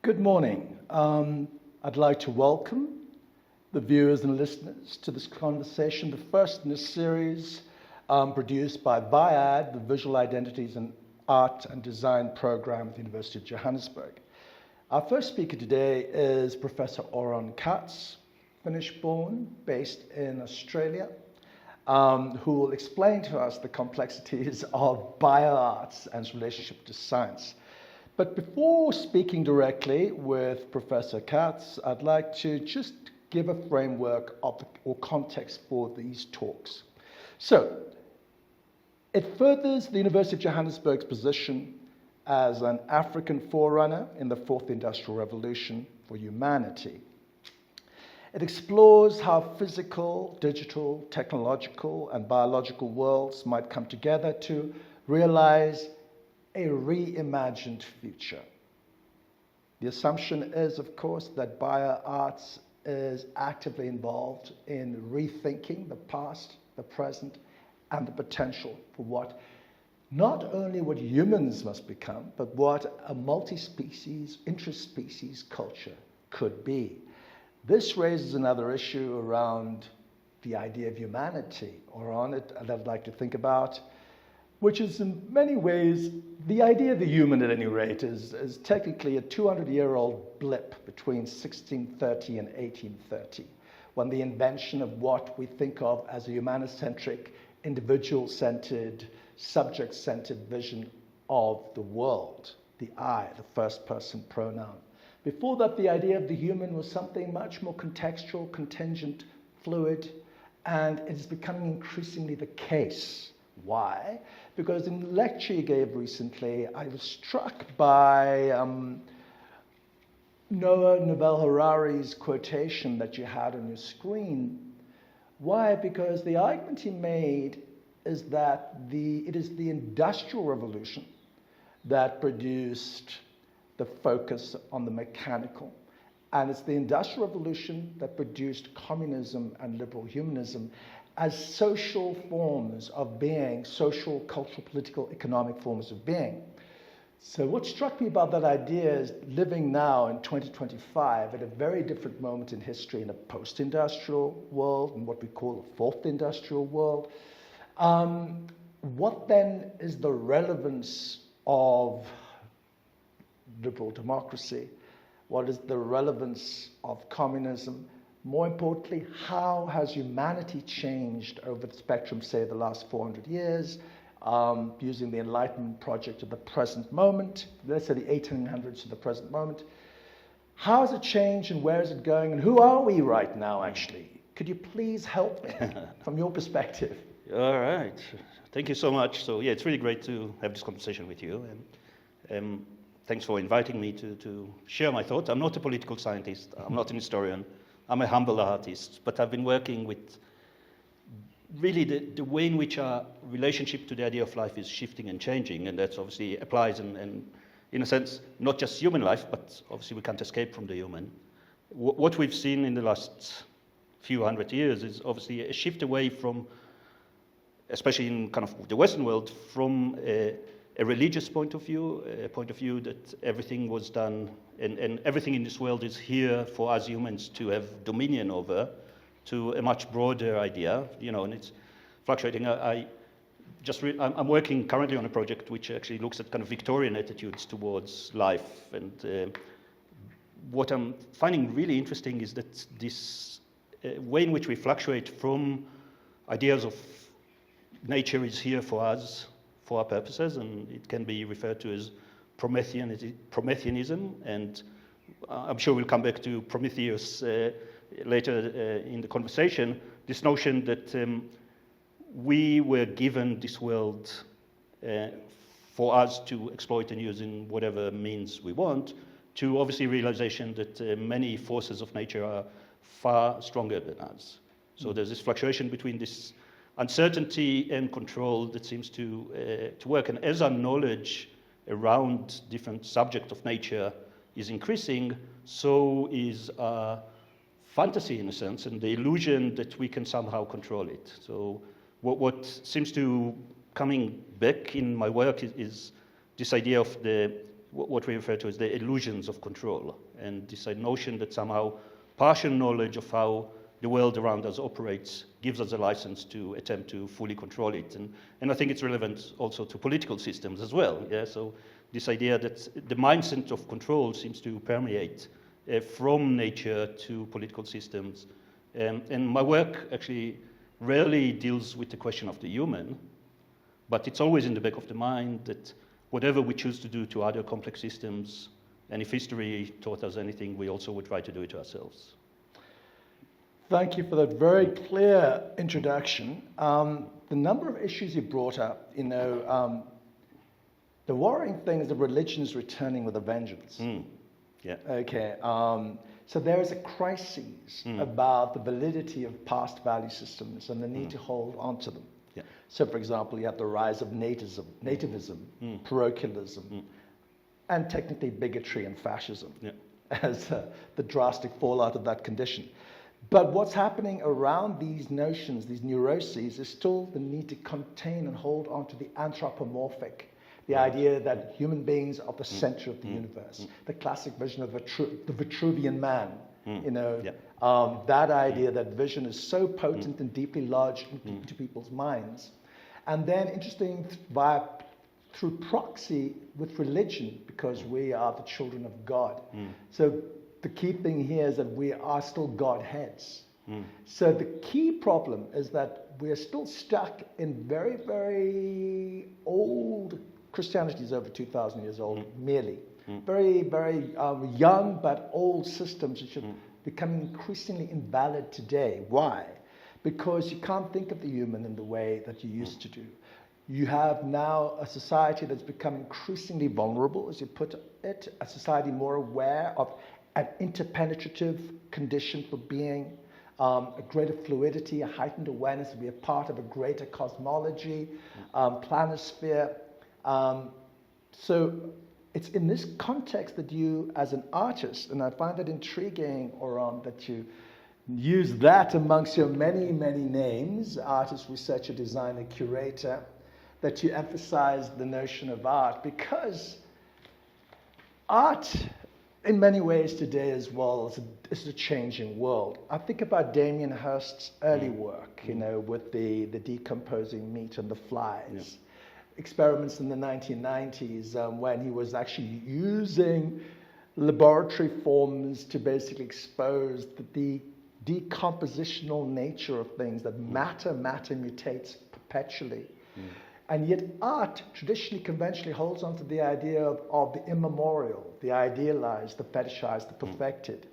Good morning. I'd like to welcome the viewers and listeners to this conversation, the first in a series produced by bioart, the Visual Identities and Art and Design program at the University of Johannesburg. Our first speaker today is Professor Oron Catts, Finnish-born, based in Australia, who will explain to us the complexities of bioarts and its relationship to science. But before speaking directly with Professor Catts, I'd like to just give a framework or context for these talks. So, it furthers the University of Johannesburg's position as an African forerunner in the fourth industrial revolution for humanity. It explores how physical, digital, technological, and biological worlds might come together to realize a reimagined future. The assumption is, of course, that bioarts is actively involved in rethinking the past, the present, and the potential for what not only what humans must become, but what a multi-species, interspecies culture could be. This raises another issue around the idea of humanity, or on it, and I'd like to think about, which is in many ways, the idea of the human at any rate is technically a 200-year-old blip between 1630 and 1830, when the invention of what we think of as a humanocentric, individual-centered, subject-centered vision of the world, the I, the first-person pronoun. Before that, the idea of the human was something much more contextual, contingent, fluid, and it is becoming increasingly the case. Why? Because in the lecture you gave recently, I was struck by Noah Novel Harari's quotation that you had on your screen. Why? Because the argument he made is that it is the Industrial Revolution that produced the focus on the mechanical. And it's the Industrial Revolution that produced communism and liberal humanism as social forms of being, social, cultural, political, economic forms of being. So what struck me about that idea is living now in 2025 at a very different moment in history in a post-industrial world and what we call a fourth industrial world. What then is the relevance of liberal democracy? What is the relevance of communism? More importantly, how has humanity changed over the spectrum, say, the last 400 years, using the Enlightenment project to the present moment, let's say the 1800s to the present moment? How has it changed and where is it going and who are we right now, actually? Could you please help me from your perspective? All right. Thank you so much. So, yeah, it's really great to have this conversation with you. And thanks for inviting me to share my thoughts. I'm not a political scientist. I'm not an historian. I'm a humble artist, but I've been working with really the way in which our relationship to the idea of life is shifting and changing, and that obviously applies and in a sense, not just human life, but obviously we can't escape from the human. What we've seen in the last few hundred years is obviously a shift away from, especially in kind of the Western world, from a religious point of view, a point of view that everything was done and everything in this world is here for us humans to have dominion over, to a much broader idea, and it's fluctuating. I'm working currently on a project which actually looks at kind of Victorian attitudes towards life, and what I'm finding really interesting is that this way in which we fluctuate from ideas of nature is here for us, for our purposes, and it can be referred to as Prometheanism, and I'm sure we'll come back to Prometheus later in the conversation, this notion that we were given this world for us to exploit and use in whatever means we want, to obviously realization that many forces of nature are far stronger than us. So there's this fluctuation between this uncertainty and control that seems to work. And as our knowledge around different subjects of nature is increasing, so is our fantasy in a sense, and the illusion that we can somehow control it. So what seems to coming back in my work is this idea of what we refer to as the illusions of control, and this notion that somehow partial knowledge of how the world around us operates gives us a license to attempt to fully control it. And I think it's relevant also to political systems as well. Yeah? So this idea that the mindset of control seems to permeate from nature to political systems. And my work actually rarely deals with the question of the human, but it's always in the back of the mind that whatever we choose to do to other complex systems, and if history taught us anything, we also would try to do it to ourselves. Thank you for that very clear introduction. The number of issues you brought up, the worrying thing is that religion is returning with a vengeance. Yeah. Okay. So there is a crisis about the validity of past value systems and the need to hold on to them. Yeah. So, for example, you have the rise of nativism, parochialism, and technically bigotry and fascism as the drastic fallout of that condition. But what's happening around these notions, these neuroses, is still the need to contain and hold on to the anthropomorphic, the idea that human beings are the center of the universe, the classic vision of the Vitruvian man, that idea, that vision is so potent and deeply lodged into people's minds. And then, interesting, through proxy with religion, because we are the children of God. So the key thing here is that we are still Godheads. So the key problem is that we're still stuck in very, very old, Christianity is over 2,000 years old, merely. Very, very young but old systems which are becoming increasingly invalid today. Why? Because you can't think of the human in the way that you used to do. You have now a society that's become increasingly vulnerable, as you put it, a society more aware of an interpenetrative condition for being, a greater fluidity, a heightened awareness to be a part of a greater cosmology, planisphere. So it's in this context that you, as an artist, and I find it intriguing, Oron, that you use that amongst your many, many names, artist, researcher, designer, curator, that you emphasize the notion of art, because art, in many ways today as well, is a changing world. I think about Damien Hirst's early work, with the decomposing meat and the flies. Experiments in the 1990s when he was actually using laboratory forms to basically expose the decompositional nature of things, that matter mutates perpetually. And yet art, traditionally, conventionally, holds on to the idea of the immemorial, the idealized, the fetishized, the perfected.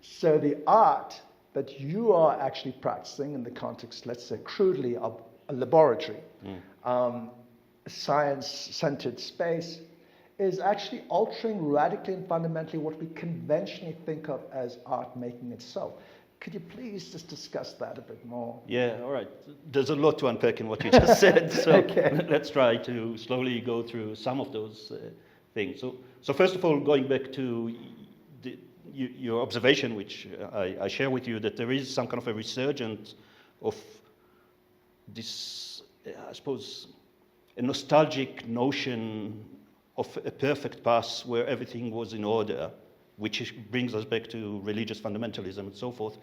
So the art that you are actually practicing in the context, let's say crudely, of a laboratory, science-centered space, is actually altering radically and fundamentally what we conventionally think of as art making itself. Could you please just discuss that a bit more? Yeah, all right. There's a lot to unpack in what you just said, so let's try to slowly go through some of those things. So first of all, going back to your observation, which I share with you, that there is some kind of a resurgence of this, I suppose, a nostalgic notion of a perfect past where everything was in order, which brings us back to religious fundamentalism and so forth,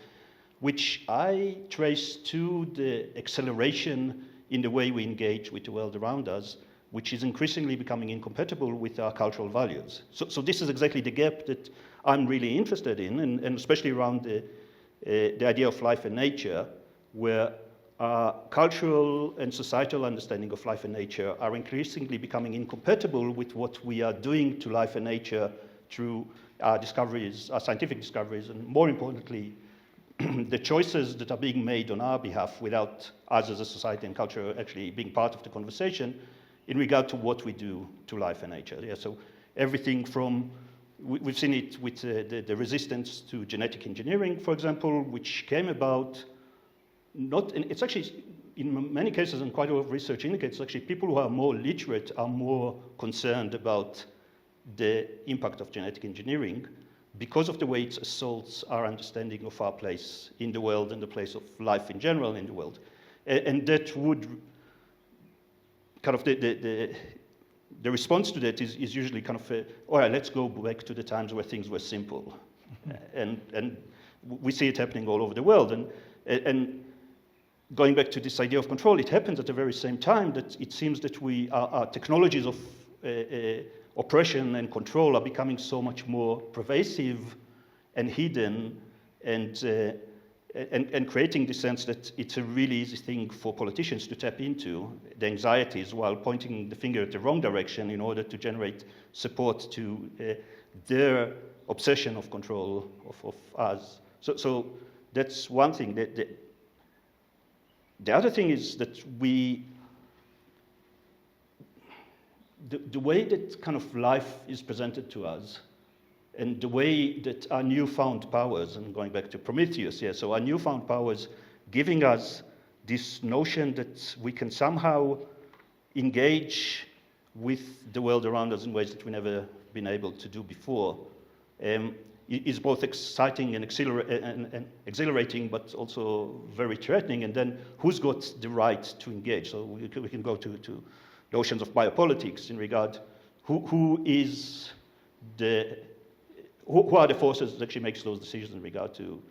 which I trace to the acceleration in the way we engage with the world around us, which is increasingly becoming incompatible with our cultural values. So this is exactly the gap that I'm really interested in, and especially around the idea of life and nature, where our cultural and societal understanding of life and nature are increasingly becoming incompatible with what we are doing to life and nature through our discoveries, our scientific discoveries, and more importantly, the choices that are being made on our behalf without us as a society and culture actually being part of the conversation in regard to what we do to life and nature. Yeah, so everything from, we've seen it with the resistance to genetic engineering, for example, which came about it's actually, in many cases, and quite a lot of research indicates, actually people who are more literate are more concerned about the impact of genetic engineering because of the way it assaults our understanding of our place in the world and the place of life in general in the world. And that would kind of the response to that is usually kind of, all right, let's go back to the times where things were simple. And we see it happening all over the world. And going back to this idea of control, it happens at the very same time that it seems that our technologies of oppression and control are becoming so much more pervasive and hidden and creating the sense that it's a really easy thing for politicians to tap into, the anxieties, while pointing the finger at the wrong direction in order to generate support to their obsession of control of us. So that's one thing. The other thing is that the way that kind of life is presented to us, and the way that our newfound powers, and going back to Prometheus, so our newfound powers giving us this notion that we can somehow engage with the world around us in ways that we've never been able to do before, is both exciting and exhilarating, but also very threatening. And then who's got the right to engage? So we can go to notions of biopolitics in regard who are the forces that actually makes those decisions in regard to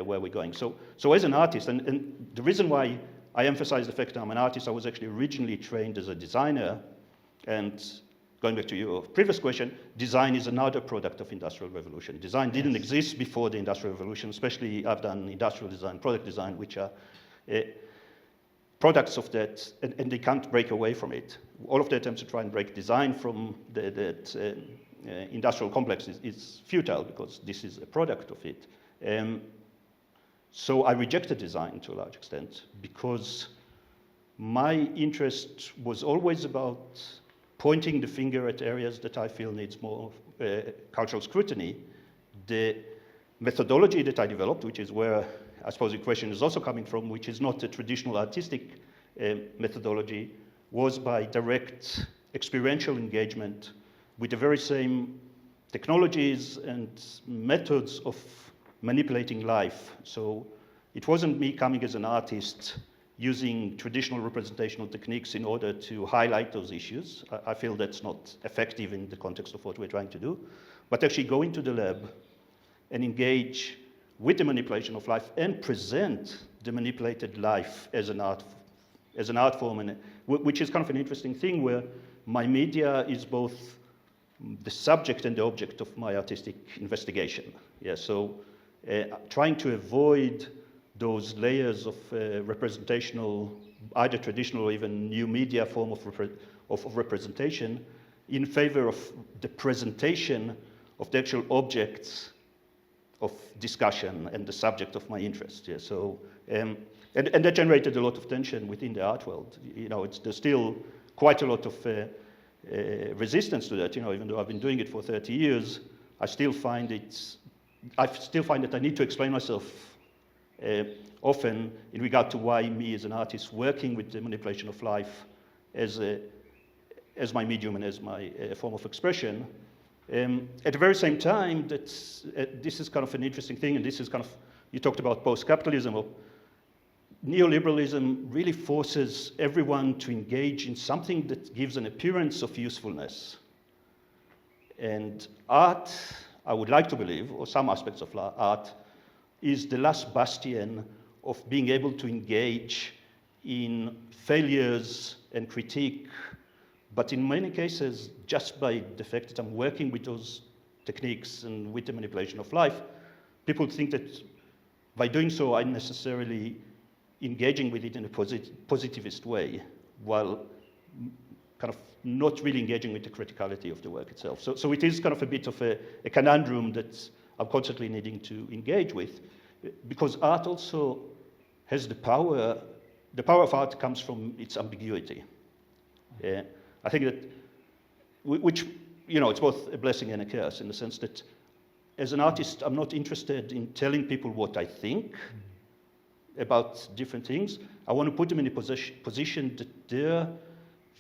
where we're going. So as an artist, and the reason why I emphasize the fact that I'm an artist, I was actually originally trained as a designer, and going back to your previous question, design is another product of Industrial Revolution. Design didn't exist before the Industrial Revolution, especially I've done industrial design, product design, which are products of that, and they can't break away from it. All of the attempts to try and break design from that industrial complex is futile, because this is a product of it. So I rejected design to a large extent, because my interest was always about pointing the finger at areas that I feel needs more cultural scrutiny. The methodology that I developed, which is where I suppose the question is also coming from, which is not a traditional artistic methodology, was by direct experiential engagement with the very same technologies and methods of manipulating life. So it wasn't me coming as an artist using traditional representational techniques in order to highlight those issues. I feel that's not effective in the context of what we're trying to do. But actually go into the lab and engage with the manipulation of life and present the manipulated life as an art form, and which is kind of an interesting thing, where my media is both the subject and the object of my artistic investigation. So trying to avoid those layers of representational, either traditional or even new media form of representation, in favor of the presentation of the actual objects of discussion and the subject of my interest. So and that generated a lot of tension within the art world. There's still quite a lot of resistance to that. Even though I've been doing it for 30 years, I still find that I need to explain myself often in regard to why me as an artist working with the manipulation of life as my medium and as my form of expression. At the very same time, this is kind of an interesting thing, and this is kind of, you talked about post-capitalism, or neoliberalism really forces everyone to engage in something that gives an appearance of usefulness. And art, I would like to believe, or some aspects of art, is the last bastion of being able to engage in failures and critique, but in many cases, just by the fact that I'm working with those techniques and with the manipulation of life, people think that by doing so, I'm necessarily engaging with it in a positivist way, while kind of not really engaging with the criticality of the work itself. So it is kind of a bit of a conundrum that I'm constantly needing to engage with, because art also has the power of art comes from its ambiguity. I think that, which, it's both a blessing and a curse, in the sense that as an artist, I'm not interested in telling people what I think about different things. I want to put them in a position that their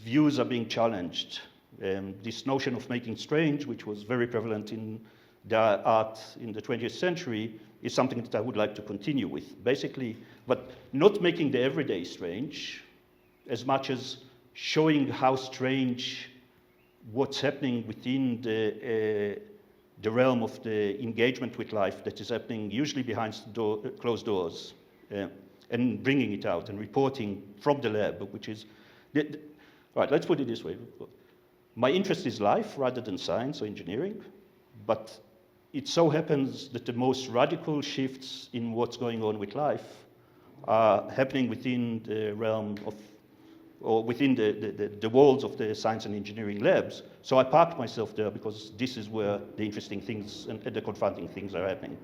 views are being challenged. This notion of making strange, which was very prevalent in the art in the 20th century, is something that I would like to continue with, basically, but not making the everyday strange, as much as showing how strange what's happening within the realm of the engagement with life that is happening usually behind closed doors, and bringing it out and reporting from the lab, which is, right, let's put it this way. My interest is life rather than science or engineering, but it so happens that the most radical shifts in what's going on with life are happening within the realm of, or within the walls of the science and engineering labs. So I parked myself there because this is where the interesting things and the confronting things are happening.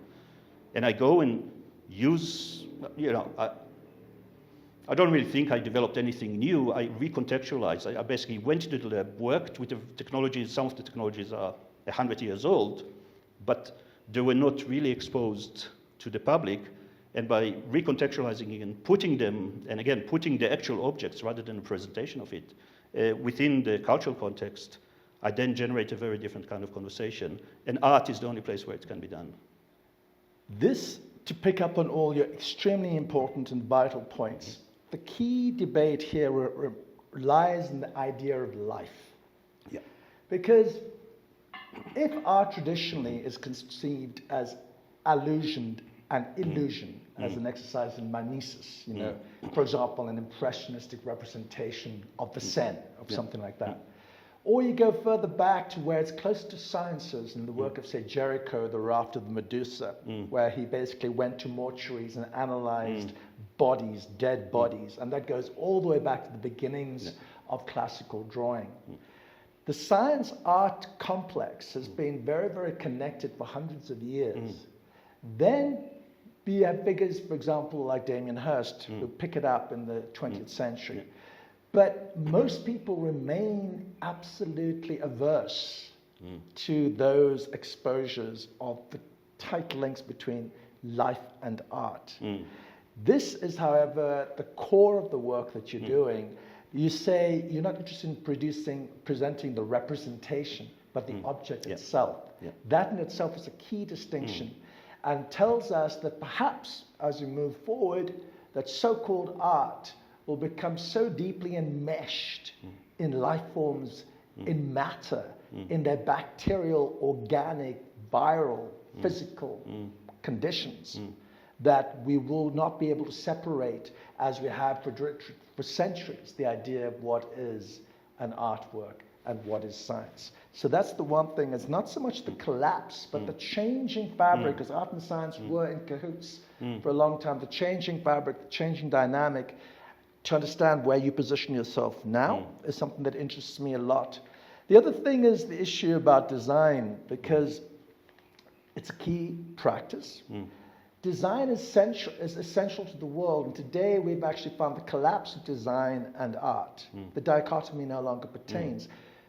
And I go and use, I don't really think I developed anything new. I recontextualized. I basically went to the lab, worked with the technologies. Some of the technologies are 100 years old, but they were not really exposed to the public. And by recontextualizing and putting them, and again, putting the actual objects rather than a presentation of it within the cultural context, I then generate a very different kind of conversation. And art is the only place where it can be done. This, to pick up on all your extremely important and vital points, the key debate here lies in the idea of life. Yeah. Because if art traditionally is conceived as allusion and illusion, as an exercise in mimesis, for example, an impressionistic representation of the Seine, of something like that. Or you go further back to where it's close to sciences in the work of, say, Jericho, The Raft of the Medusa, where he basically went to mortuaries and analyzed bodies, dead bodies, and that goes all the way back to the beginnings of classical drawing. The science-art complex has been very, very connected for hundreds of years. Then you have figures, for example, like Damien Hirst, who pick it up in the 20th century. But most people remain absolutely averse to those exposures of the tight links between life and art. This is, however, the core of the work that you're doing. You say you're not interested in presenting the representation, but the object itself. That in itself is a key distinction and tells us that perhaps as we move forward, that so-called art will become so deeply enmeshed in life forms, in matter, in their bacterial, organic, viral, physical conditions, that we will not be able to separate, as we have for centuries, the idea of what is an artwork and what is science. So that's the one thing. It's not so much the collapse, but the changing fabric, because art and science were in cahoots for a long time. The changing fabric, the changing dynamic, to understand where you position yourself now is something that interests me a lot. The other thing is the issue about design, because it's a key practice. Design is essential to the world, and today we've actually found the collapse of design and art. The dichotomy no longer pertains,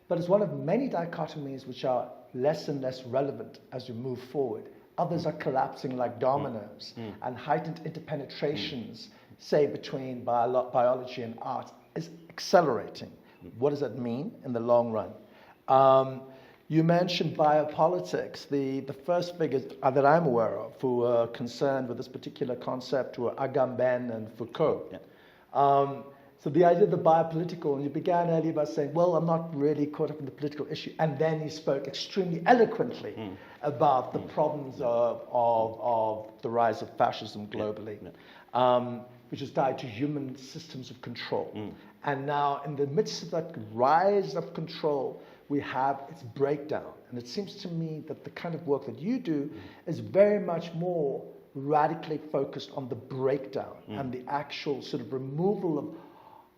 but it's one of many dichotomies which are less and less relevant as we move forward. Others are collapsing like dominoes, and heightened interpenetrations, say, between biology and art is accelerating. What does that mean in the long run? You mentioned biopolitics. The first figures that I'm aware of who were concerned with this particular concept were Agamben and Foucault. So the idea of the biopolitical, and you began earlier by saying, well, I'm not really caught up in the political issue, and then you spoke extremely eloquently about the problems of the rise of fascism globally, which is tied to human systems of control. And now, in the midst of that rise of control, we have its breakdown. And it seems to me that the kind of work that you do is very much more radically focused on the breakdown and the actual sort of removal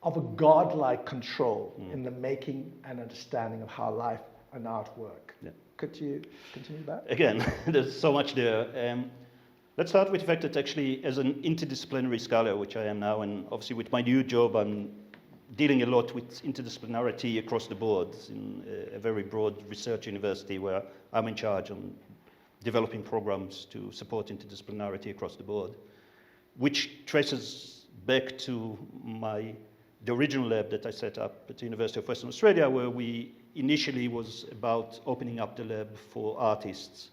of a godlike control in the making and understanding of how life and art work. Could you continue that? Again, there's so much there. Let's start with the fact that actually, as an interdisciplinary scholar, which I am now, and obviously with my new job, I'm dealing a lot with interdisciplinarity across the board in a very broad research university where I'm in charge of developing programs to support interdisciplinarity across the board, which traces back to the original lab that I set up at the University of Western Australia, where we initially was about opening up the lab for artists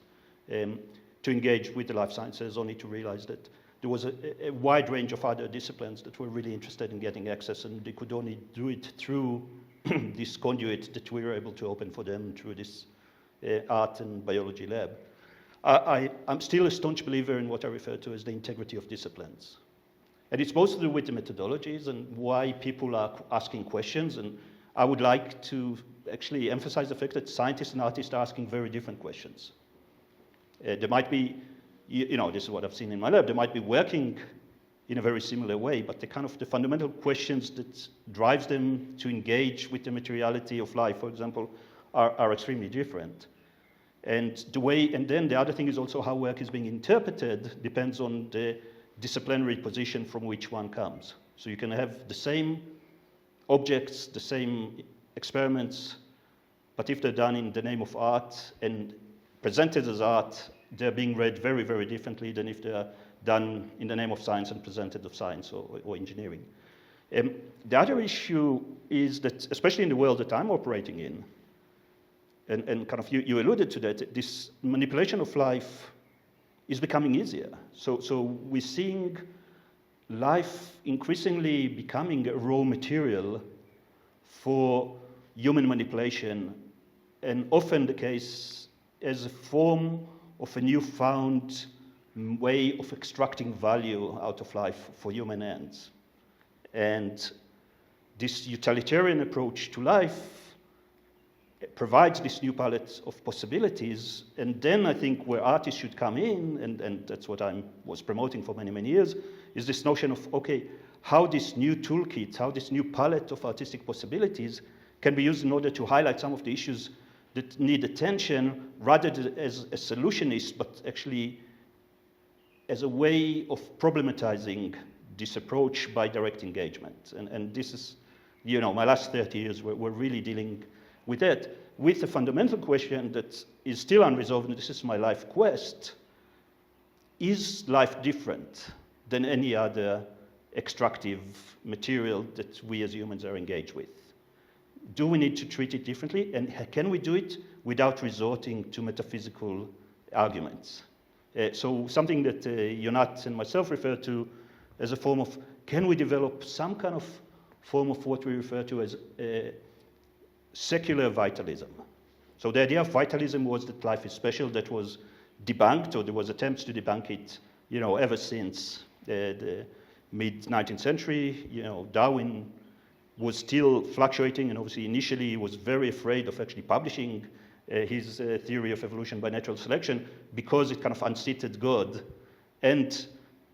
to engage with the life sciences, only to realize that there was a wide range of other disciplines that were really interested in getting access, and they could only do it through this conduit that we were able to open for them through this art and biology lab. I'm still a staunch believer in what I refer to as the integrity of disciplines. And it's both to do with the methodologies and why people are asking questions. And I would like to actually emphasize the fact that scientists and artists are asking very different questions. There might be, this is what I've seen in my lab, they might be working in a very similar way, but the fundamental questions that drives them to engage with the materiality of life, for example, are extremely different. And then the other thing is also how work is being interpreted depends on the disciplinary position from which one comes. So you can have the same objects, the same experiments, but if they're done in the name of art and presented as art, they're being read very, very differently than if they're done in the name of science and presented of science or engineering. The other issue is that, especially in the world that I'm operating in, and you alluded to that, this manipulation of life is becoming easier. So we're seeing life increasingly becoming a raw material for human manipulation, and often the case as a form of a newfound way of extracting value out of life for human ends. And this utilitarian approach to life provides this new palette of possibilities, and then I think where artists should come in, and that's what I was promoting for many, many years, is this notion of, okay, how this new toolkit, how this new palette of artistic possibilities can be used in order to highlight some of the issues that need attention, rather than as a solutionist, but actually as a way of problematizing this approach by direct engagement. And this is, my last 30 years, we're really dealing with that, with a fundamental question that is still unresolved, and this is my life quest: is life different than any other extractive material that we as humans are engaged with? Do we need to treat it differently, and can we do it without resorting to metaphysical arguments? So something that Yonat and myself refer to as a form of, can we develop some kind of form of what we refer to as secular vitalism? So the idea of vitalism was that life is special. That was debunked, or there was attempts to debunk it, ever since the mid-19th century. Darwin was still fluctuating, and obviously initially he was very afraid of actually publishing his theory of evolution by natural selection, because it kind of unseated God and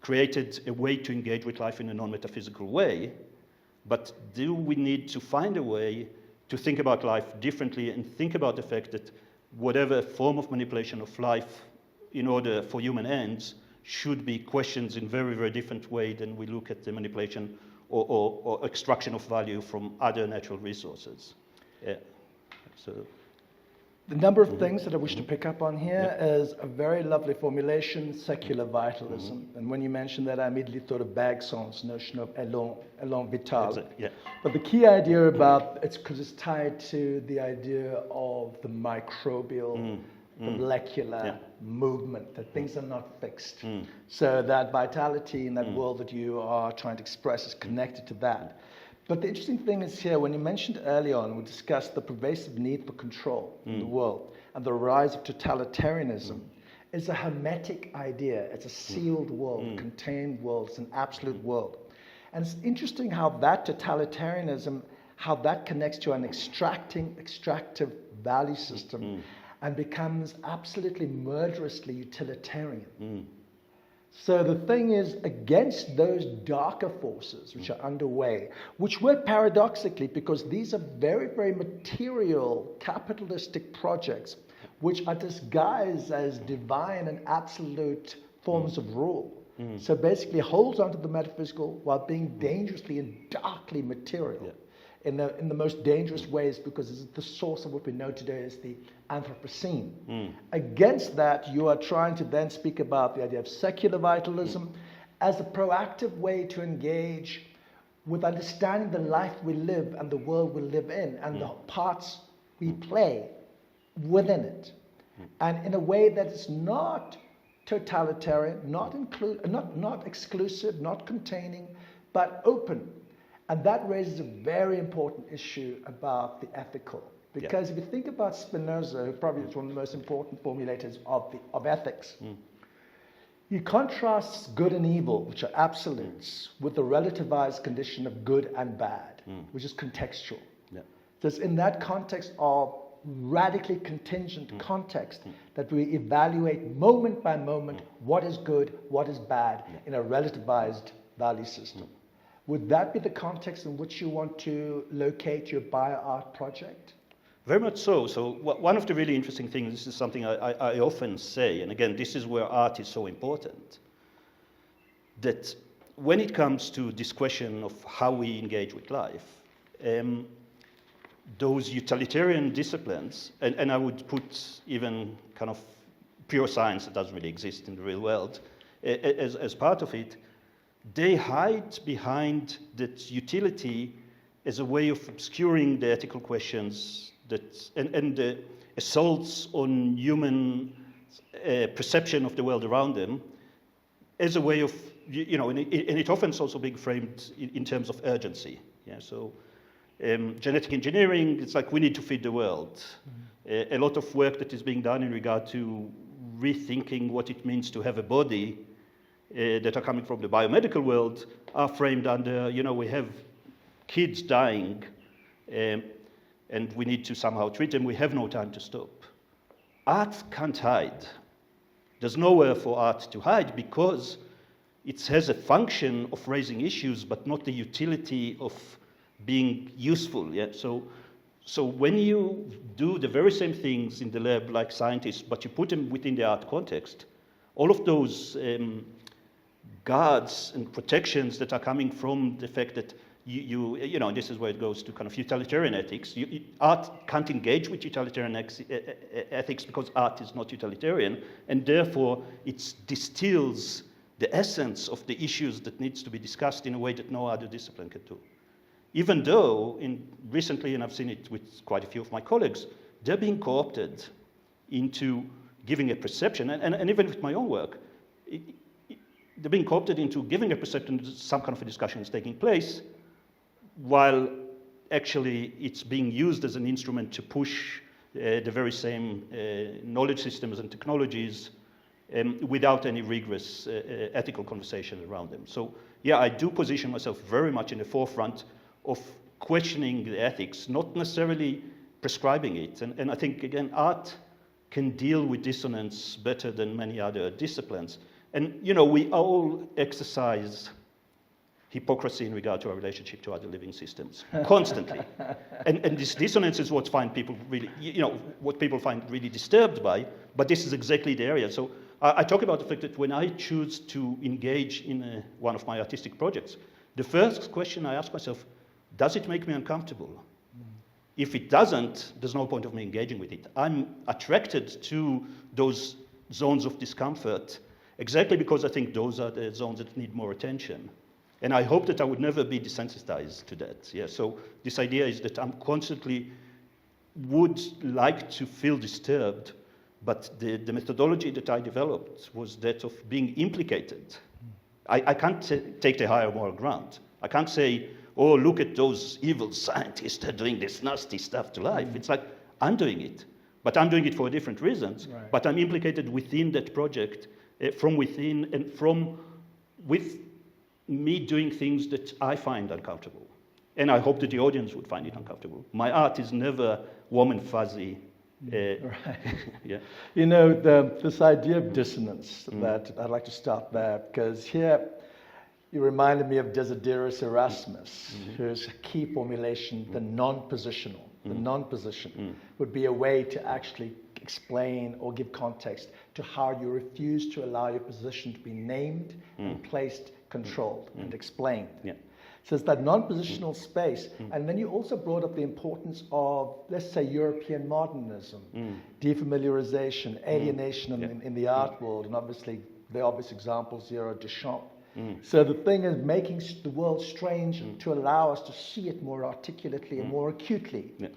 created a way to engage with life in a non-metaphysical way. But do we need to find a way to think about life differently and think about the fact that whatever form of manipulation of life in order for human ends should be questioned in very, very different way than we look at the manipulation or extraction of value from other natural resources. The number of things that I wish to pick up on here is a very lovely formulation, secular vitalism. And when you mentioned that, I immediately thought of Bergson's notion of élan vital. But the key idea about it's because it's tied to the idea of the microbial, the molecular movement, that things are not fixed. So that vitality in that world that you are trying to express is connected to that. But the interesting thing is here, when you mentioned early on, we discussed the pervasive need for control in the world and the rise of totalitarianism. It's a hermetic idea. It's a sealed world, contained world. It's an absolute world. And it's interesting how that totalitarianism, how that connects to an extractive value system and becomes absolutely murderously utilitarian. So the thing is, against those darker forces which are underway, which work paradoxically because these are very, very material capitalistic projects which are disguised as divine and absolute forms of rule. So basically holds onto the metaphysical while being dangerously and darkly material in the most dangerous ways, because it's the source of what we know today as the Anthropocene. Against that, you are trying to then speak about the idea of secular vitalism as a proactive way to engage with understanding the life we live and the world we live in and the parts we play within it. And in a way that is not totalitarian, not exclusive, not containing, but open And that raises a very important issue about the ethical. Because if you think about Spinoza, who probably is one of the most important formulators of ethics, he contrasts good and evil, which are absolutes, with the relativized condition of good and bad, which is contextual. Yeah. So it's in that context of radically contingent context that we evaluate moment by moment what is good, what is bad in a relativized value system. Would that be the context in which you want to locate your bioart project? Very much so. So one of the really interesting things, this is something I often say, and again, this is where art is so important, that when it comes to this question of how we engage with life, those utilitarian disciplines, and I would put even kind of pure science that doesn't really exist in the real world, as part of it, they hide behind that utility as a way of obscuring the ethical questions and the assaults on human perception of the world around them as a way of, and it often is also being framed in terms of urgency. Yeah, so genetic engineering, it's like we need to feed the world. A lot of work that is being done in regard to rethinking what it means to have a body that are coming from the biomedical world are framed under, we have kids dying, and we need to somehow treat them. We have no time to stop. Art can't hide. There's nowhere for art to hide because it has a function of raising issues, but not the utility of being useful. Yeah? So when you do the very same things in the lab like scientists, but you put them within the art context, all of those guards and protections that are coming from the fact that this is where it goes to kind of utilitarian ethics. Art can't engage with utilitarian ethics because art is not utilitarian, and therefore it distills the essence of the issues that needs to be discussed in a way that no other discipline can do. Even though, recently, and I've seen it with quite a few of my colleagues, they're being co-opted into giving a perception, and even with my own work, they're being co-opted into giving a perception that some kind of a discussion is taking place, while actually it's being used as an instrument to push the very same knowledge systems and technologies without any rigorous ethical conversation around them. So yeah, I do position myself very much in the forefront of questioning the ethics, not necessarily prescribing it. And I think, again, art can deal with dissonance better than many other disciplines. And, we all exercise hypocrisy in regard to our relationship to other living systems constantly. and this dissonance is what find people really, what people find really disturbed by, but this is exactly the area. So I talk about the fact that when I choose to engage in one of my artistic projects, the first question I ask myself, does it make me uncomfortable? If it doesn't, there's no point of me engaging with it. I'm attracted to those zones of discomfort exactly because I think those are the zones that need more attention. And I hope that I would never be desensitized to that. Yeah. So this idea is that I'm constantly would like to feel disturbed, but the methodology that I developed was that of being implicated. I can't take the higher moral ground. I can't say, oh, look at those evil scientists that are doing this nasty stuff to life. It's like, I'm doing it. But I'm doing it for different reasons. Right. But I'm implicated within that project, from within, and with me doing things that I find uncomfortable. And I hope that the audience would find it uncomfortable. My art is never warm and fuzzy. Right. Yeah. This idea of dissonance, that I'd like to start there, because here you reminded me of Desiderius Erasmus, whose key formulation, the non-positional. The non-position would be a way to actually explain or give context to how you refuse to allow your position to be named and placed, controlled, and explained. Yeah. So it's that non-positional space. And then you also brought up the importance of, let's say, European modernism, defamiliarization, alienation in the art world, and obviously the obvious examples here are Duchamp. So the thing is making the world strange to allow us to see it more articulately and more acutely. Yeah.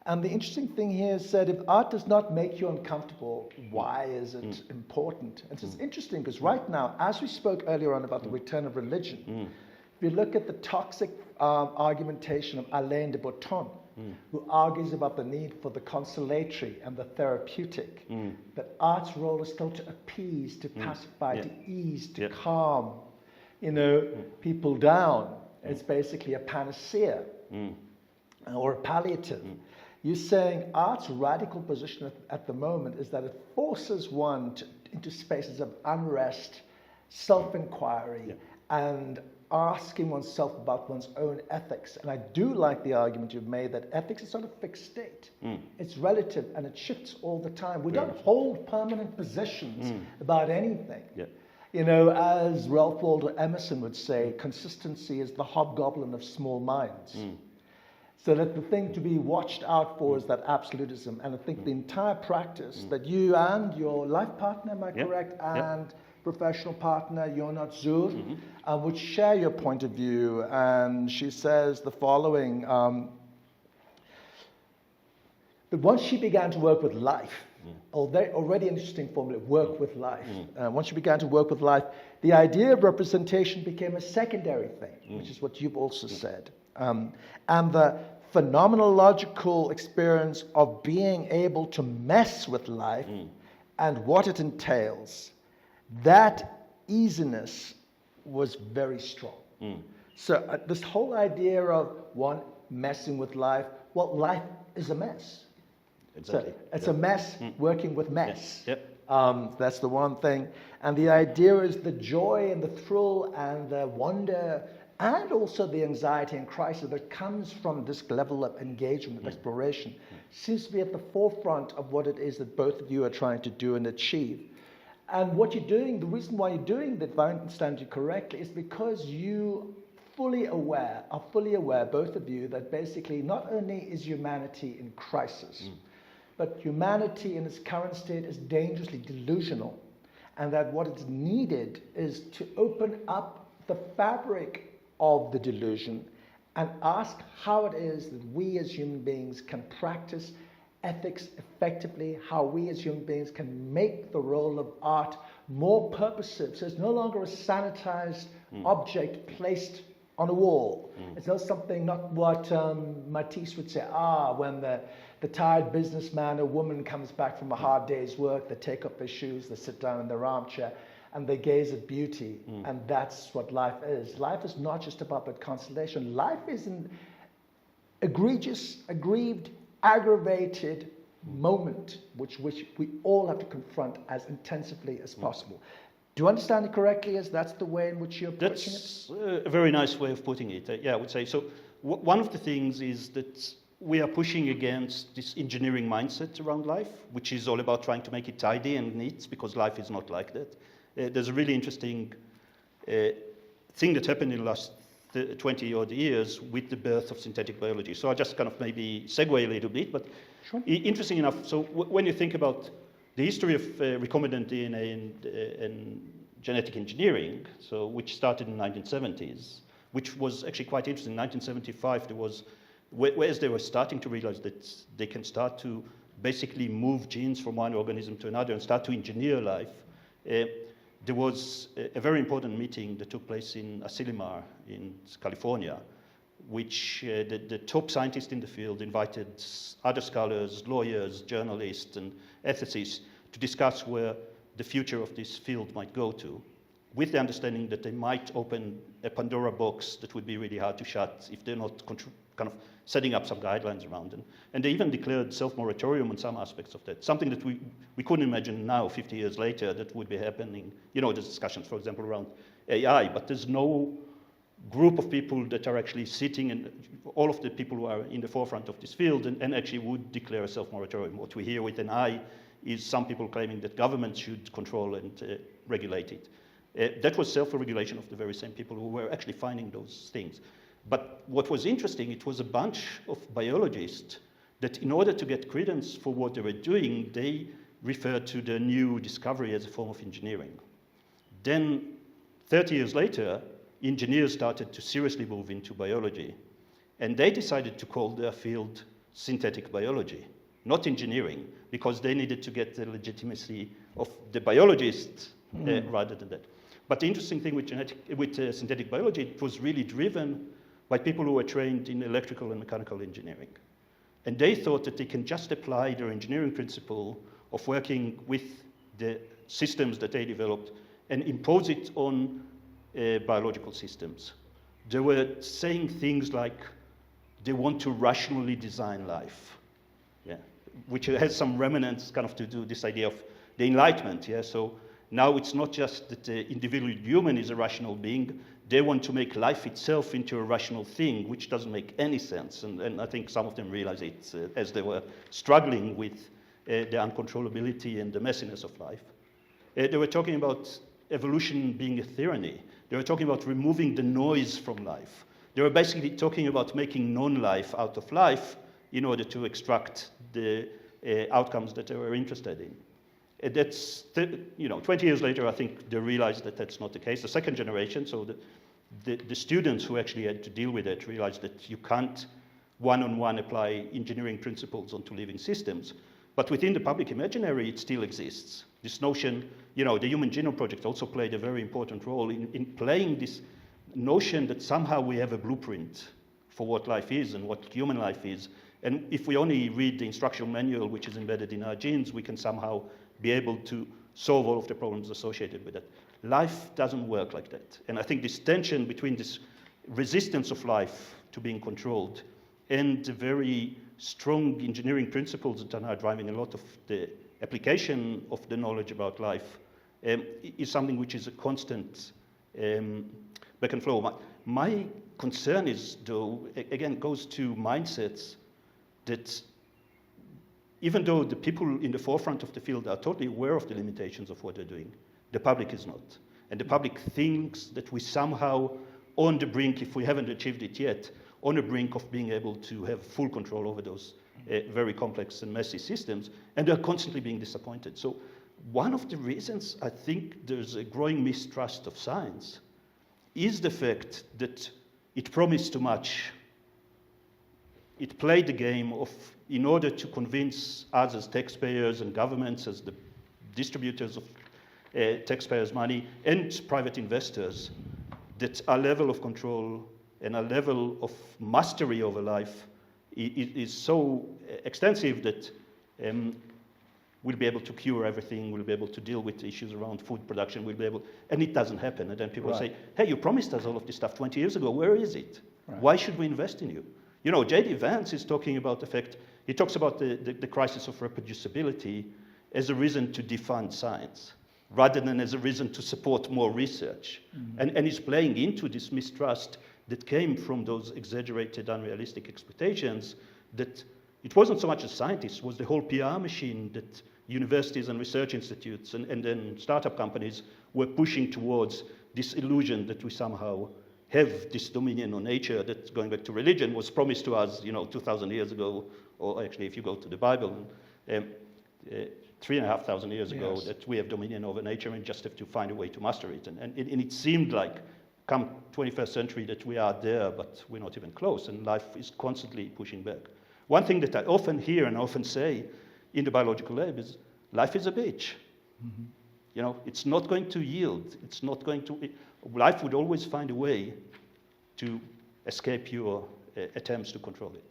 And the interesting thing here is that if art does not make you uncomfortable, why is it important? And so it's interesting because right now, as we spoke earlier on about the return of religion, If you look at the toxic argumentation of Alain de Botton, who argues about the need for the consolatory and the therapeutic, that art's role is still to appease, to pacify, to ease, to calm, people down. It's basically a panacea or a palliative. You're saying art's radical position at the moment is that it forces one into spaces of unrest, self-inquiry, and asking oneself about one's own ethics. And I do like the argument you've made that ethics is not a fixed state. It's relative and it shifts all the time. We don't hold permanent positions about anything. As Ralph Waldo Emerson would say, consistency is the hobgoblin of small minds. So that the thing to be watched out for is that absolutism. And I think the entire practice that you and your life partner, am I correct, and professional partner, Yonat Zur, would share your point of view. And she says the following, that once she began to work with life, already interesting formula, work with life. Once she began to work with life, the idea of representation became a secondary thing, which is what you've also said. And the phenomenological experience of being able to mess with life and what it entails, that easiness was very strong. So this whole idea of one messing with life, well, life is a mess. Exactly. So it's a mess working with mess. That's the one thing. And the idea is the joy and the thrill and the wonder and also the anxiety and crisis that comes from this level of engagement, of exploration, seems to be at the forefront of what it is that both of you are trying to do and achieve. And what you're doing, the reason why you're doing that, if I understand you correctly, is because you are fully aware, both of you, that basically not only is humanity in crisis, but humanity in its current state is dangerously delusional, and that what is needed is to open up the fabric of the delusion and ask how it is that we as human beings can practice ethics effectively, how we as human beings can make the role of art more purposive. So it's no longer a sanitized object placed on a wall. It's not something, not what Matisse would say, when the tired businessman or woman comes back from a hard day's work, they take off their shoes, they sit down in their armchair, and they gaze at beauty. And that's what life is. Life is not just about that consolation. Life is an egregious, aggrieved, aggravated moment which we all have to confront as intensively as possible. Do you understand it correctly as that's the way in which you're approaching it? That's a very nice way of putting it. I would say. So one of the things is that we are pushing against this engineering mindset around life, which is all about trying to make it tidy and neat, because life is not like that. There's a really interesting thing that happened in the last 20-odd years with the birth of synthetic biology. So I just kind of maybe segue a little bit, but interesting enough, so when you think about the history of recombinant DNA and genetic engineering, so which started in the 1970s, which was actually quite interesting. In 1975, there was, whereas they were starting to realize that they can start to basically move genes from one organism to another and start to engineer life, there was a very important meeting that took place in Asilomar in California, which the top scientists in the field invited other scholars, lawyers, journalists, and ethicists to discuss where the future of this field might go to, with the understanding that they might open a Pandora box that would be really hard to shut if they're not kind of setting up some guidelines around them. And they even declared self-moratorium on some aspects of that, something that we couldn't imagine now, 50 years later, that would be happening. There's discussions, for example, around AI, but there's no group of people that are actually sitting, and all of the people who are in the forefront of this field and actually would declare a self-moratorium. What we hear with an I is some people claiming that governments should control and regulate it. That was self-regulation of the very same people who were actually finding those things. But what was interesting, it was a bunch of biologists that in order to get credence for what they were doing, they referred to the new discovery as a form of engineering. Then 30 years later, engineers started to seriously move into biology, and they decided to call their field synthetic biology, not engineering, because they needed to get the legitimacy of the biologists rather than that. But the interesting thing with synthetic biology, it was really driven by people who were trained in electrical and mechanical engineering. And they thought that they can just apply their engineering principle of working with the systems that they developed and impose it on biological systems. They were saying things like they want to rationally design life, yeah, which has some remnants kind of to do this idea of the Enlightenment. Yeah? So now it's not just that the individual human is a rational being, they want to make life itself into a rational thing, which doesn't make any sense. And I think some of them realized it as they were struggling with the uncontrollability and the messiness of life. They were talking about evolution being a tyranny. They were talking about removing the noise from life. They were basically talking about making non-life out of life in order to extract the outcomes that they were interested in. That's, 20 years later, I think they realized that that's not the case. The second generation, so the students who actually had to deal with it realized that you can't one-on-one apply engineering principles onto living systems. But within the public imaginary, it still exists. This notion, the Human Genome Project also played a very important role in playing this notion that somehow we have a blueprint for what life is and what human life is. And if we only read the instructional manual, which is embedded in our genes, we can somehow be able to solve all of the problems associated with it. Life doesn't work like that. And I think this tension between this resistance of life to being controlled and the very strong engineering principles that are now driving a lot of the application of the knowledge about life is something which is a constant back and flow. My concern is, though, again, goes to mindsets that even though the people in the forefront of the field are totally aware of the limitations of what they're doing, the public is not. And the public thinks that we somehow on the brink, if we haven't achieved it yet, on the brink of being able to have full control over those very complex and messy systems, and they're constantly being disappointed. So one of the reasons I think there's a growing mistrust of science is the fact that it promised too much. It played the game of, in order to convince us as taxpayers and governments, as the distributors of taxpayers' money and private investors, that our level of control and our level of mastery over life is so extensive that we'll be able to cure everything, we'll be able to deal with issues around food production, and it doesn't happen. And then people say, hey, you promised us all of this stuff 20 years ago, where is it? Right. Why should we invest in you? J.D. Vance is talking about the fact, he talks about the crisis of reproducibility as a reason to defund science, rather than as a reason to support more research. Mm-hmm. And he's playing into this mistrust that came from those exaggerated, unrealistic expectations that it wasn't so much the scientists, it was the whole PR machine that universities and research institutes and then startup companies were pushing towards this illusion that we somehow have this dominion on nature that, going back to religion, was promised to us, 2,000 years ago, or actually if you go to the Bible, 3,500 years ago, yes, that we have dominion over nature and just have to find a way to master it. And it seemed like, come 21st century, that we are there, but we're not even close, and life is constantly pushing back. One thing that I often hear and often say in the biological lab is, life is a bitch. Mm-hmm. It's not going to yield. Life would always find a way to escape your attempts to control it.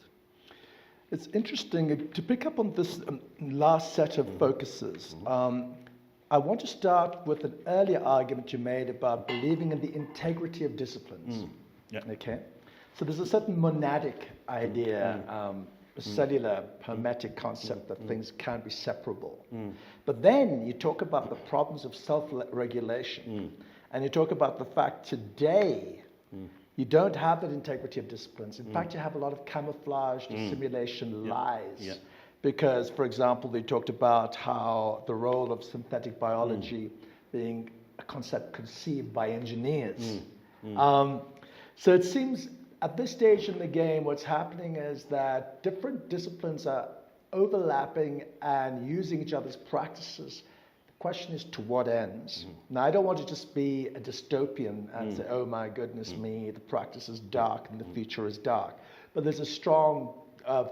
It's interesting to pick up on this last set of focuses. I want to start with an earlier argument you made about believing in the integrity of disciplines. Yeah. Okay, so there's a certain monadic idea, a cellular hermetic concept that things can't be separable. But then you talk about the problems of self-regulation, and you talk about the fact today you don't have that integrity of disciplines. In fact, you have a lot of camouflage, dissimulation, lies. Because, for example, they talked about how the role of synthetic biology being a concept conceived by engineers. So it seems at this stage in the game, what's happening is that different disciplines are overlapping and using each other's practices. The question is, to what ends? Now, I don't want to just be a dystopian and say, oh my goodness me, the practice is dark and the future is dark. But there's a strong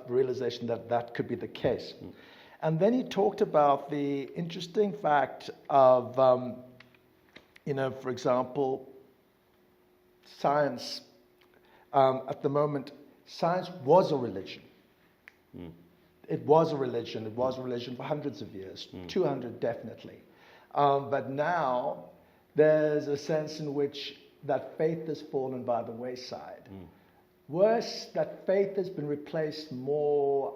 realization that that could be the case. And then he talked about the interesting fact of For example, science, at the moment, science was a religion. It was a religion. It was a religion for hundreds of years, 200 definitely. But now there's a sense in which that faith has fallen by the wayside. Worse, that faith has been replaced more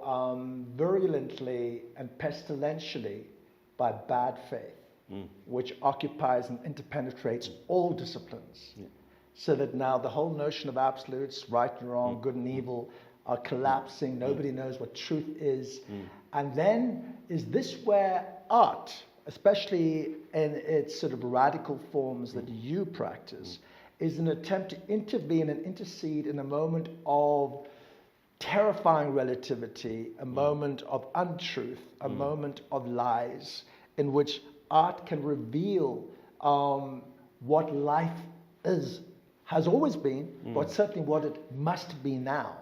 virulently and pestilentially by bad faith, which occupies and interpenetrates all disciplines. So that now the whole notion of absolutes, right and wrong, good and evil, are collapsing. Nobody knows what truth is. And then, is this where art, especially in its sort of radical forms that you practice, is an attempt to intervene and intercede in a moment of terrifying relativity, a moment of untruth, a moment of lies, in which art can reveal what life has always been, but certainly what it must be now.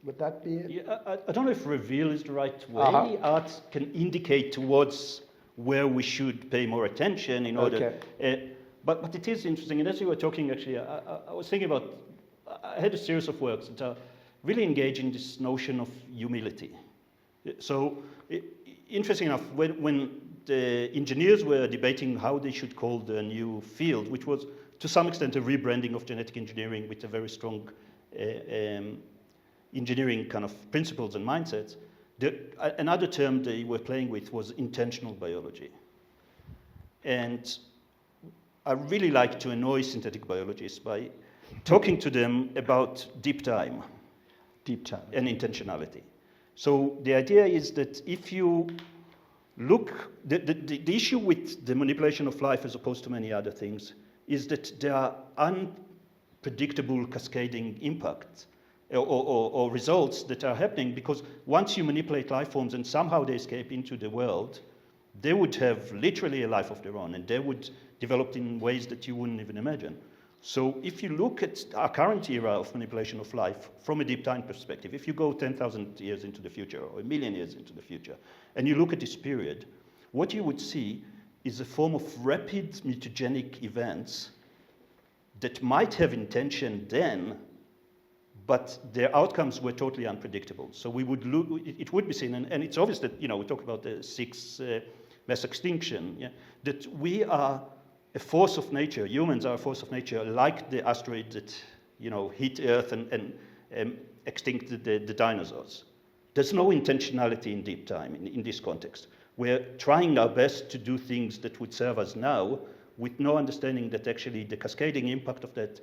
Would that be it? Yeah, I don't know if reveal is the right way. Art can indicate towards where we should pay more attention in order. But it is interesting, and as you were talking, actually, I was thinking about, I had a series of works that are really engaging this notion of humility. So, interesting enough, when the engineers were debating how they should call the new field, which was to some extent a rebranding of genetic engineering with a very strong engineering kind of principles and mindsets, another term they were playing with was intentional biology. And I really like to annoy synthetic biologists by talking to them about deep time and intentionality. So the idea is that if you look, the issue with the manipulation of life as opposed to many other things is that there are unpredictable cascading impacts or results that are happening, because once you manipulate life forms and somehow they escape into the world, they would have literally a life of their own, and they would develop in ways that you wouldn't even imagine. So if you look at our current era of manipulation of life from a deep time perspective, if you go 10,000 years into the future or 1,000,000 years into the future, and you look at this period, what you would see is a form of rapid mutagenic events that might have intention then, but their outcomes were totally unpredictable. So we would look, it would be seen, and it's obvious that, we talk about the sixth mass extinction, that we are a force of nature, humans are a force of nature, like the asteroid that, hit Earth and extincted the dinosaurs. There's no intentionality in deep time in this context. We're trying our best to do things that would serve us now, with no understanding that actually the cascading impact of that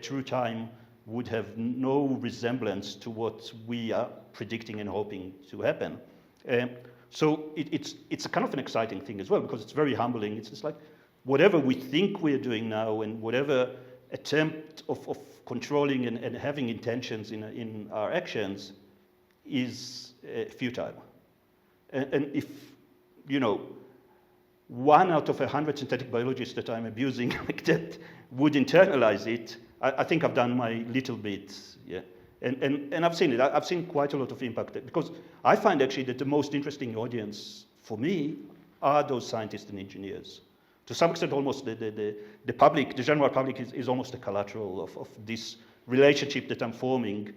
through time would have no resemblance to what we are predicting and hoping to happen. So it's a kind of an exciting thing as well, because it's very humbling. It's just like whatever we think we're doing now, and whatever attempt of controlling and having intentions in our actions is futile. And if, 1 out of 100 synthetic biologists that I'm abusing like that would internalize it, I think I've done my little bit, And I've seen it. I've seen quite a lot of impact, because I find actually that the most interesting audience for me are those scientists and engineers. To some extent, almost the public, the general public is almost a collateral of this relationship that I'm forming.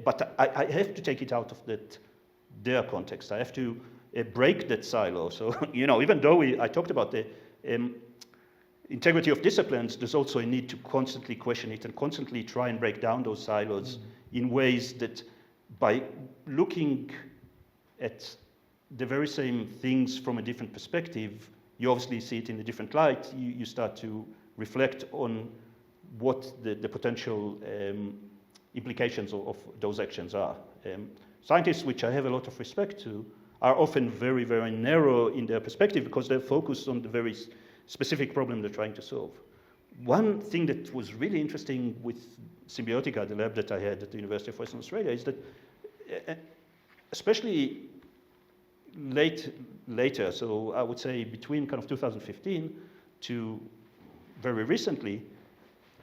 But I have to take it out of their context. I have to break that silo. So, even though I talked about the integrity of disciplines, there's also a need to constantly question it and constantly try and break down those silos in ways that, by looking at the very same things from a different perspective, you obviously see it in a different light. You start to reflect on what the potential implications of those actions are. Scientists, which I have a lot of respect to, are often very, very narrow in their perspective, because they're focused on the very specific problem they're trying to solve. One thing that was really interesting with Symbiotica, the lab that I had at the University of Western Australia, is that especially later, so I would say between kind of 2015 to very recently,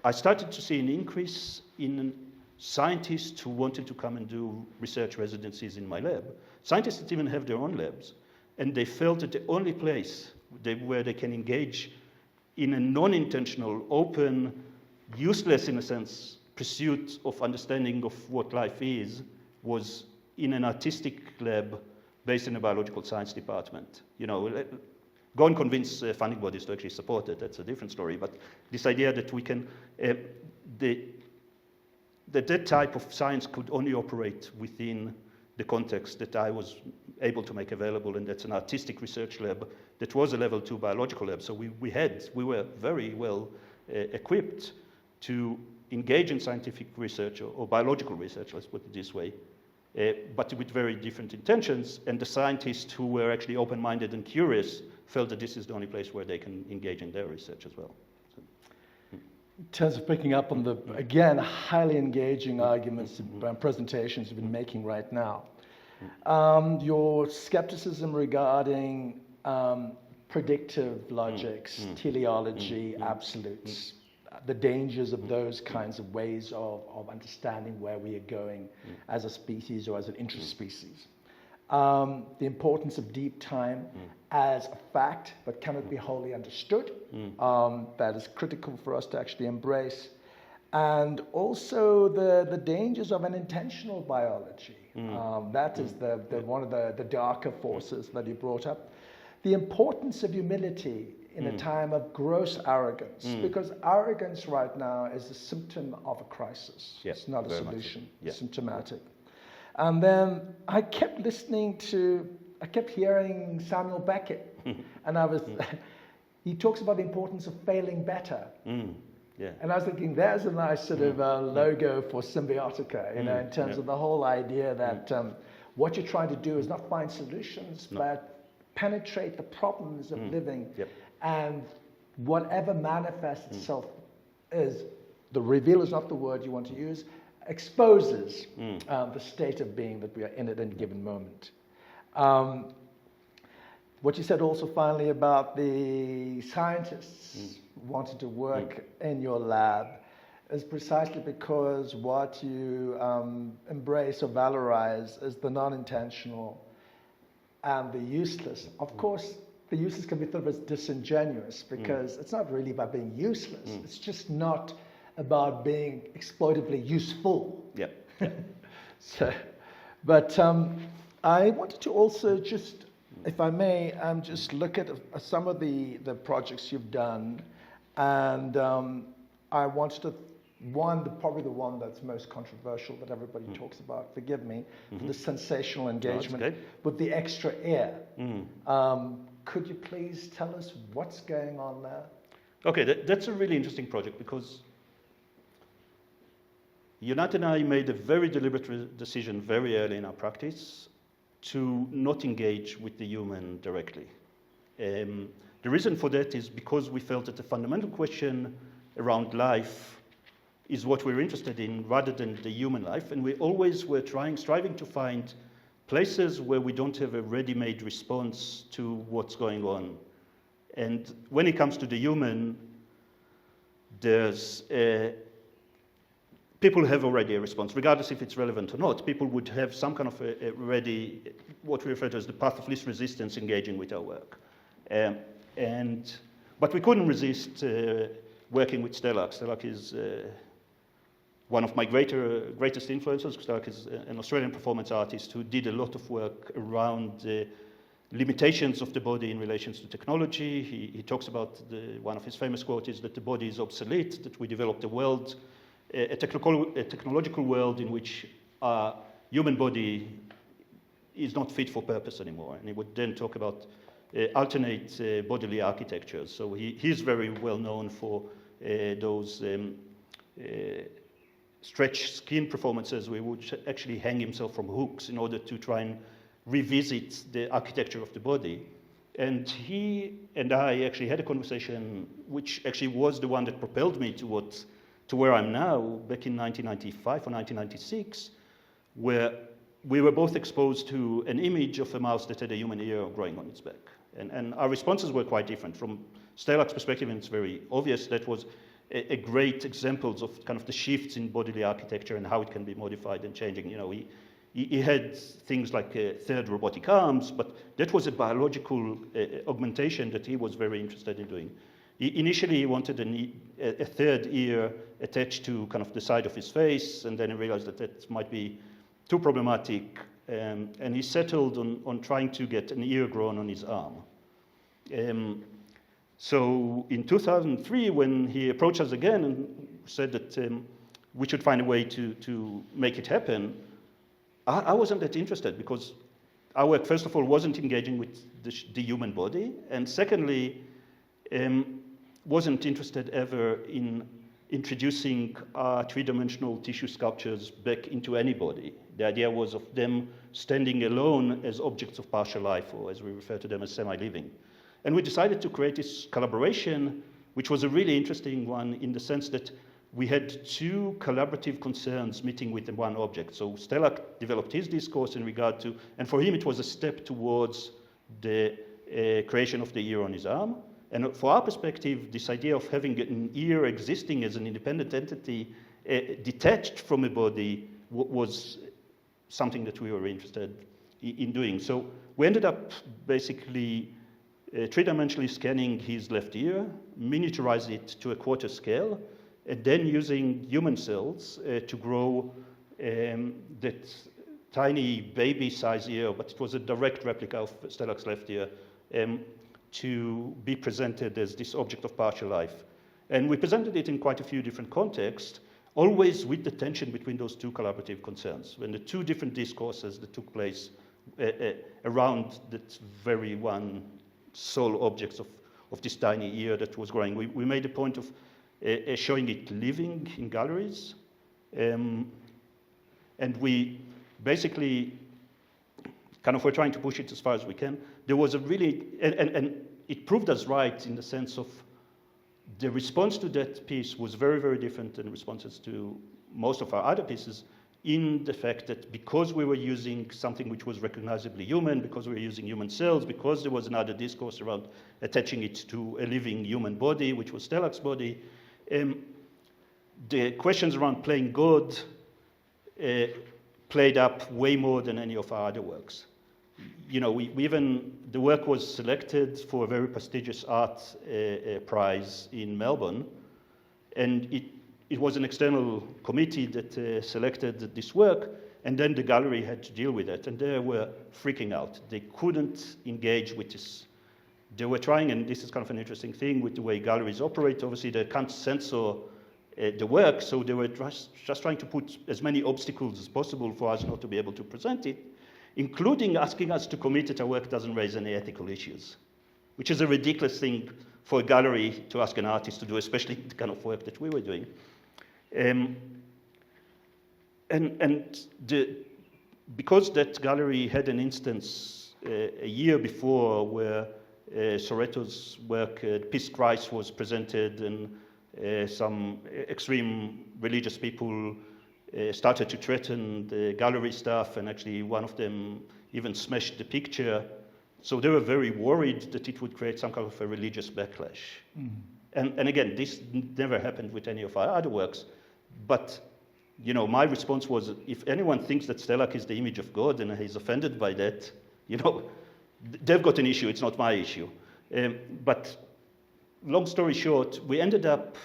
I started to see an increase in scientists who wanted to come and do research residencies in my lab. Scientists that even have their own labs, and they felt that the only place where they can engage in a non-intentional, open, useless in a sense, pursuit of understanding of what life is, was in an artistic lab based in a biological science department. You know, go and convince funding bodies to actually support it, that's a different story. But this idea that we can, that type of science could only operate within the context that I was able to make available, and that's an artistic research lab that was a level 2 biological lab. So we were very well equipped to engage in scientific research or biological research, let's put it this way, but with very different intentions. And the scientists who were actually open-minded and curious felt that this is the only place where they can engage in their research as well. So, in terms of picking up on the, again, highly engaging arguments and presentations you've been making right now, your skepticism regarding predictive logics, teleology, absolutes, the dangers of those kinds of ways of understanding where we are going as a species or as an interspecies. The importance of deep time as a fact that cannot be wholly understood, that is critical for us to actually embrace. And also the dangers of an intentional biology. That is one of the darker forces that you brought up. The importance of humility in a time of gross arrogance, because arrogance right now is a symptom of a crisis. Yeah, it's not a solution, yeah. it's symptomatic. And then I kept hearing Samuel Beckett, and he talks about the importance of failing better. Yeah. And I was thinking, there's a nice sort of logo for Symbiotica, you know, in terms of the whole idea that what you're trying to do is not find solutions, but penetrate the problems of living. Yep. And whatever manifests itself is, the reveal is not the word you want to use, exposes the state of being that we are in at any given moment. What you said also finally about the scientists wanting to work in your lab is precisely because what you embrace or valorize is the non-intentional and the useless. Of course, the useless can be thought of as disingenuous because it's not really about being useless. It's just not about being exploitably useful. Yep. But I wanted to also just, if I may, just look at some of the projects you've done, and I wanted to, probably the one that's most controversial that everybody talks about, forgive me, for the sensational engagement with the extra ear. Could you please tell us what's going on there? Okay, that's a really interesting project because Yonat and I made a very deliberate decision very early in our practice to not engage with the human directly. The reason for that is because we felt that the fundamental question around life is what we're interested in rather than the human life, and we always were striving to find places where we don't have a ready-made response to what's going on. And when it comes to the human, there's people have already a response, regardless if it's relevant or not. People would have some kind of a ready, what we refer to as the path of least resistance engaging with our work. But we couldn't resist working with Stellak. Stellak is one of my greatest influences. Stellak is an Australian performance artist who did a lot of work around the limitations of the body in relation to technology. He talks about, one of his famous quotes is that the body is obsolete, that we developed a world, a technological world in which our human body is not fit for purpose anymore. And he would then talk about alternate bodily architectures. So he's very well known for those stretch skin performances where he would actually hang himself from hooks in order to try and revisit the architecture of the body. And he and I actually had a conversation which actually was the one that propelled me to where I'm now, back in 1995 or 1996, where we were both exposed to an image of a mouse that had a human ear growing on its back. And our responses were quite different. From Stellak's perspective, and it's very obvious, that was a great examples of kind of the shifts in bodily architecture and how it can be modified and changing. You know, he had things like third robotic arms, but that was a biological augmentation that he was very interested in doing. Initially, he wanted a third ear attached to kind of the side of his face, and then he realized that might be too problematic, and he settled on trying to get an ear grown on his arm. So in 2003, when he approached us again and said that we should find a way to make it happen, I wasn't that interested, because our work, first of all, wasn't engaging with the human body, and secondly, wasn't interested ever in introducing three-dimensional tissue sculptures back into any body. The idea was of them standing alone as objects of partial life, or as we refer to them as semi-living. And we decided to create this collaboration, which was a really interesting one in the sense that we had two collaborative concerns meeting with one object. So Stelak developed his discourse in regard to, and for him it was a step towards the creation of the ear on his arm. And for our perspective, this idea of having an ear existing as an independent entity detached from a body was something that we were interested in doing. So we ended up basically three-dimensionally scanning his left ear, miniaturize it to a quarter scale, and then using human cells to grow that tiny baby-size ear, but it was a direct replica of Stelak's left ear, to be presented as this object of partial life. And we presented it in quite a few different contexts, always with the tension between those two collaborative concerns, when the two different discourses that took place around that very one sole objects of this tiny ear that was growing. We made a point of showing it living in galleries, and we basically kind of were trying to push it as far as we can. There was a really, and it proved us right in the sense of the response to that piece was very, very different than responses to most of our other pieces, in the fact that because we were using something which was recognizably human, because we were using human cells, because there was another discourse around attaching it to a living human body, which was Stelak's body, the questions around playing God played up way more than any of our other works. You know, we even, the work was selected for a very prestigious art prize in Melbourne, and it was an external committee that selected this work, and then the gallery had to deal with it, and they were freaking out. They couldn't engage with this. They were trying, and this is kind of an interesting thing with the way galleries operate. Obviously, they can't censor the work, so they were just trying to put as many obstacles as possible for us not to be able to present it, including asking us to commit that our work doesn't raise any ethical issues, which is a ridiculous thing for a gallery to ask an artist to do, especially the kind of work that we were doing. Because that gallery had an instance a year before where Soreto's work, Peace Christ, was presented, and some extreme religious people started to threaten the gallery staff, and actually one of them even smashed the picture. So they were very worried that it would create some kind of a religious backlash. Mm. And again, this never happened with any of our other works. But, you know, my response was, if anyone thinks that Stelak is the image of God and he's offended by that, you know, they've got an issue, it's not my issue. But long story short, we ended up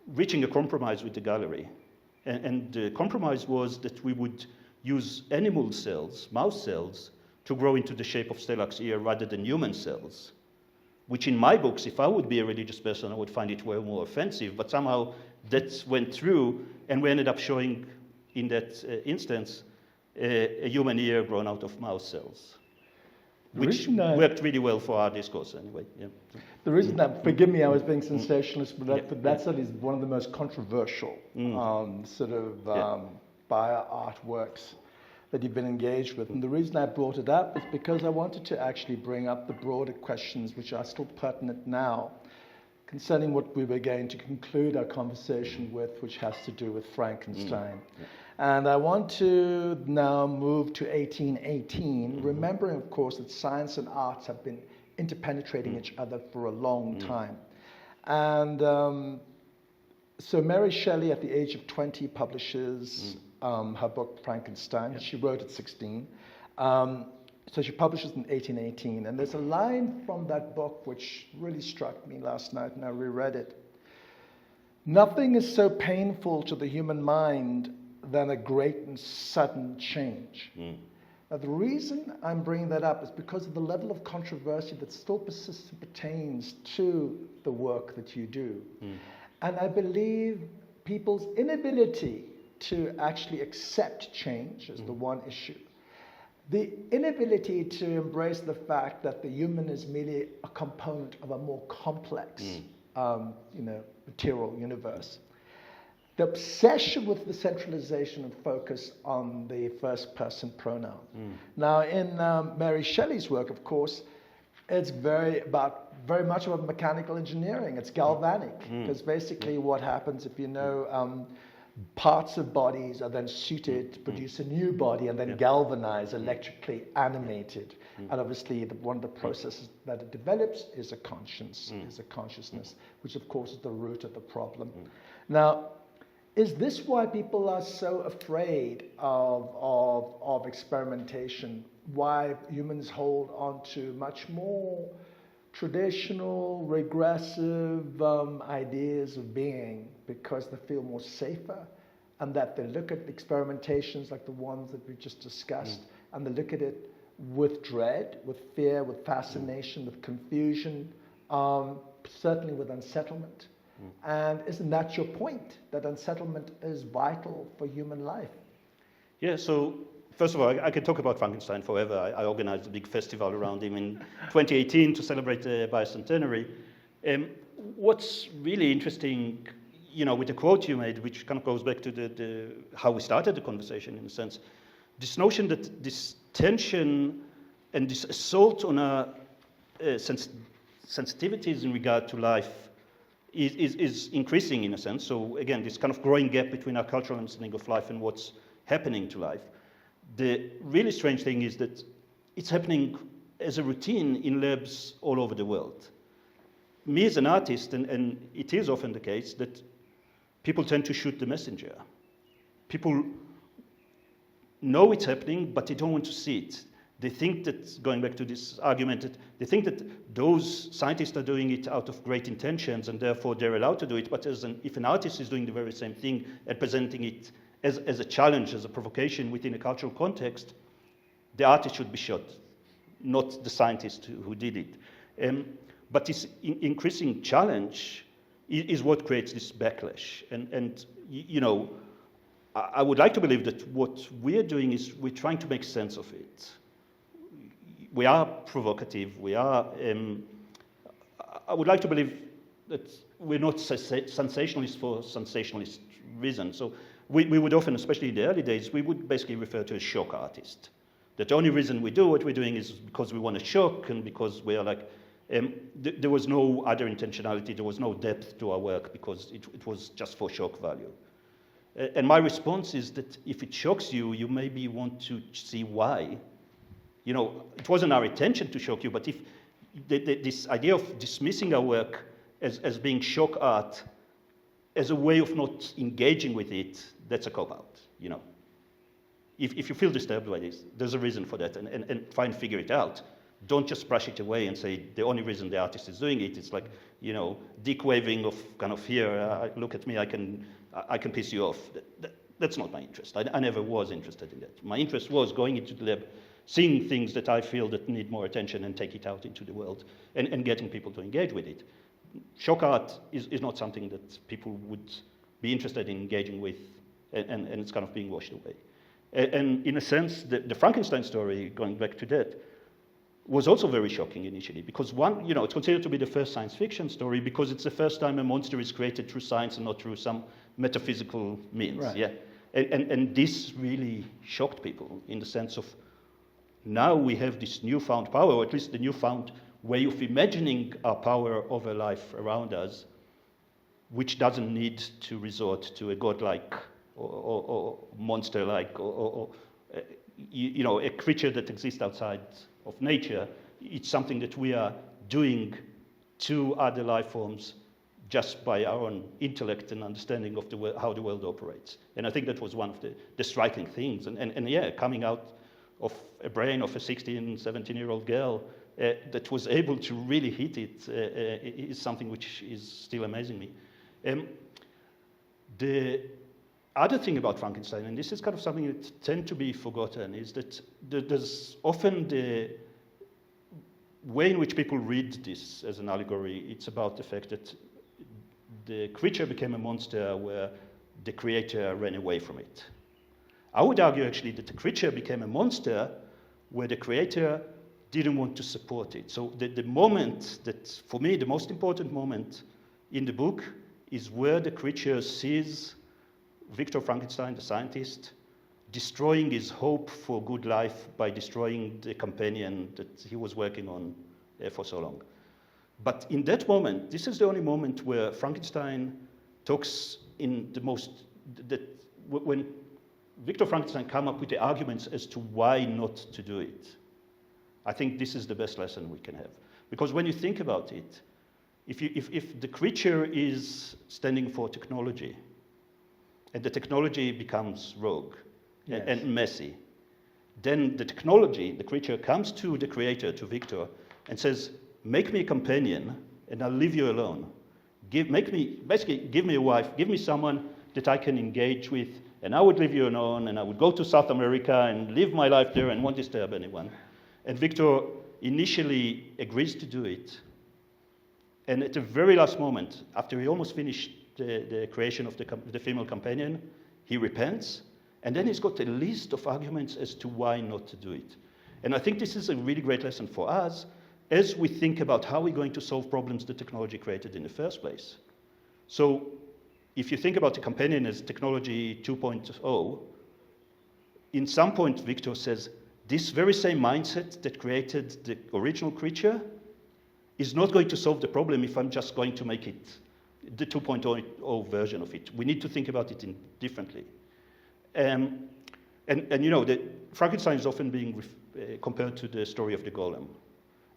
reaching a compromise with the gallery. And the compromise was that we would use animal cells, mouse cells, to grow into the shape of Stelak's ear rather than human cells, which in my books, if I would be a religious person, I would find it way more offensive, but somehow that went through, and we ended up showing, in that instance, a human ear grown out of mouse cells, which worked really well for our discourse anyway. Yeah. The reason that, forgive me, I was being sensationalist, but that certainly is one of the most controversial bioart works that you've been engaged with. And the reason I brought it up is because I wanted to actually bring up the broader questions which are still pertinent now concerning what we were going to conclude our conversation with, which has to do with Frankenstein. And I want to now move to 1818, remembering, of course, that science and arts have been interpenetrating each other for a long time. And so Mary Shelley, at the age of 20, publishes her book Frankenstein. She wrote at 16. So she publishes in 1818, and there's a line from that book which really struck me last night, and I reread it. Nothing is so painful to the human mind than a great and sudden change. Now, the reason I'm bringing that up is because of the level of controversy that still persists and pertains to the work that you do. And I believe people's inability to actually accept change is the one issue. The inability to embrace the fact that the human is merely a component of a more complex, material universe. The obsession with the centralization and focus on the first person pronoun. Now, in Mary Shelley's work, of course, it's very much about mechanical engineering. It's galvanic, because basically what happens if parts of bodies are then suited to produce a new body and then galvanized, electrically animated. And obviously one of the processes that it develops is a consciousness, which of course is the root of the problem. Now, is this why people are so afraid of experimentation? Why humans hold on to much more traditional, regressive ideas of being, because they feel more safer, and that they look at experimentations like the ones that we just discussed, and they look at it with dread, with fear, with fascination, with confusion, certainly with unsettlement. And isn't that your point, that unsettlement is vital for human life? Yeah, so first of all, I can talk about Frankenstein forever. I organized a big festival around him in 2018 to celebrate the bicentenary. What's really interesting, with the quote you made, which kind of goes back to the how we started the conversation in a sense, this notion that this tension and this assault on our sensitivities in regard to life is increasing in a sense. So again, this kind of growing gap between our cultural understanding of life and what's happening to life. The really strange thing is that it's happening as a routine in labs all over the world. Me as an artist, and it is often the case, that people tend to shoot the messenger. People know it's happening, but they don't want to see it. They think that, going back to this argument, that they think that those scientists are doing it out of great intentions and therefore they're allowed to do it, but if an artist is doing the very same thing and presenting it as a challenge, as a provocation within a cultural context, the artist should be shot, not the scientist who did it. But this increasing challenge is what creates this backlash. And I would like to believe that what we're doing is we're trying to make sense of it. We are provocative. We are. I would like to believe that we're not sensationalists for sensationalist reasons. So we would often, especially in the early days, we would basically refer to as shock artist. That the only reason we do what we're doing is because we want to shock and because we are like. There was no other intentionality. There was no depth to our work because it was just for shock value. And my response is that if it shocks you, you maybe want to see why. It wasn't our intention to shock you, but if this idea of dismissing our work as being shock art, as a way of not engaging with it, that's a cop-out, If you feel disturbed by this, there's a reason for that, and try and figure it out. Don't just brush it away and say the only reason the artist is doing it, it's like, dick waving of kind of here, look at me, I can piss you off. That's not my interest. I never was interested in that. My interest was going into the lab, seeing things that I feel that need more attention and take it out into the world and getting people to engage with it. Shock art is not something that people would be interested in engaging with, and it's kind of being washed away. And in a sense, the Frankenstein story, going back to that, was also very shocking initially because it's considered to be the first science fiction story because it's the first time a monster is created through science and not through some metaphysical means. Right. Yeah, and this really shocked people in the sense of now we have this newfound power, or at least the newfound way of imagining our power over life around us, which doesn't need to resort to a godlike or monster-like or a creature that exists outside of nature. It's something that we are doing to other life forms just by our own intellect and understanding of how the world operates. And I think that was one of the striking things. And coming out of a brain of a 16, 17-year-old girl that was able to really hit it is something which is still amazing me. The other thing about Frankenstein, and this is kind of something that tends to be forgotten, is that there's often the way in which people read this as an allegory. It's about the fact that the creature became a monster where the creator ran away from it. I would argue actually that the creature became a monster where the creator didn't want to support it. So the moment that, for me, the most important moment in the book is where the creature sees Victor Frankenstein, the scientist, destroying his hope for good life by destroying the companion that he was working on for so long. But in that moment, this is the only moment where Frankenstein talks in the most, when Victor Frankenstein come up with the arguments as to why not to do it. I think this is the best lesson we can have. Because when you think about it, if the creature is standing for technology, and the technology becomes rogue and messy, then the technology, the creature, comes to the creator, to Victor, and says, make me a companion, and I'll leave you alone. Give me a wife, give me someone that I can engage with, and I would leave you alone, and I would go to South America and live my life there and won't disturb anyone. And Victor initially agrees to do it. And at the very last moment, after he almost finished the creation of the female companion, he repents, and then he's got a list of arguments as to why not to do it. And I think this is a really great lesson for us as we think about how we're going to solve problems that technology created in the first place. So if you think about the companion as technology 2.0, in some point Victor says, this very same mindset that created the original creature is not going to solve the problem if I'm just going to make it the 2.0 version of it. We need to think about it differently. And you know, Frankenstein is often being compared to the story of the golem.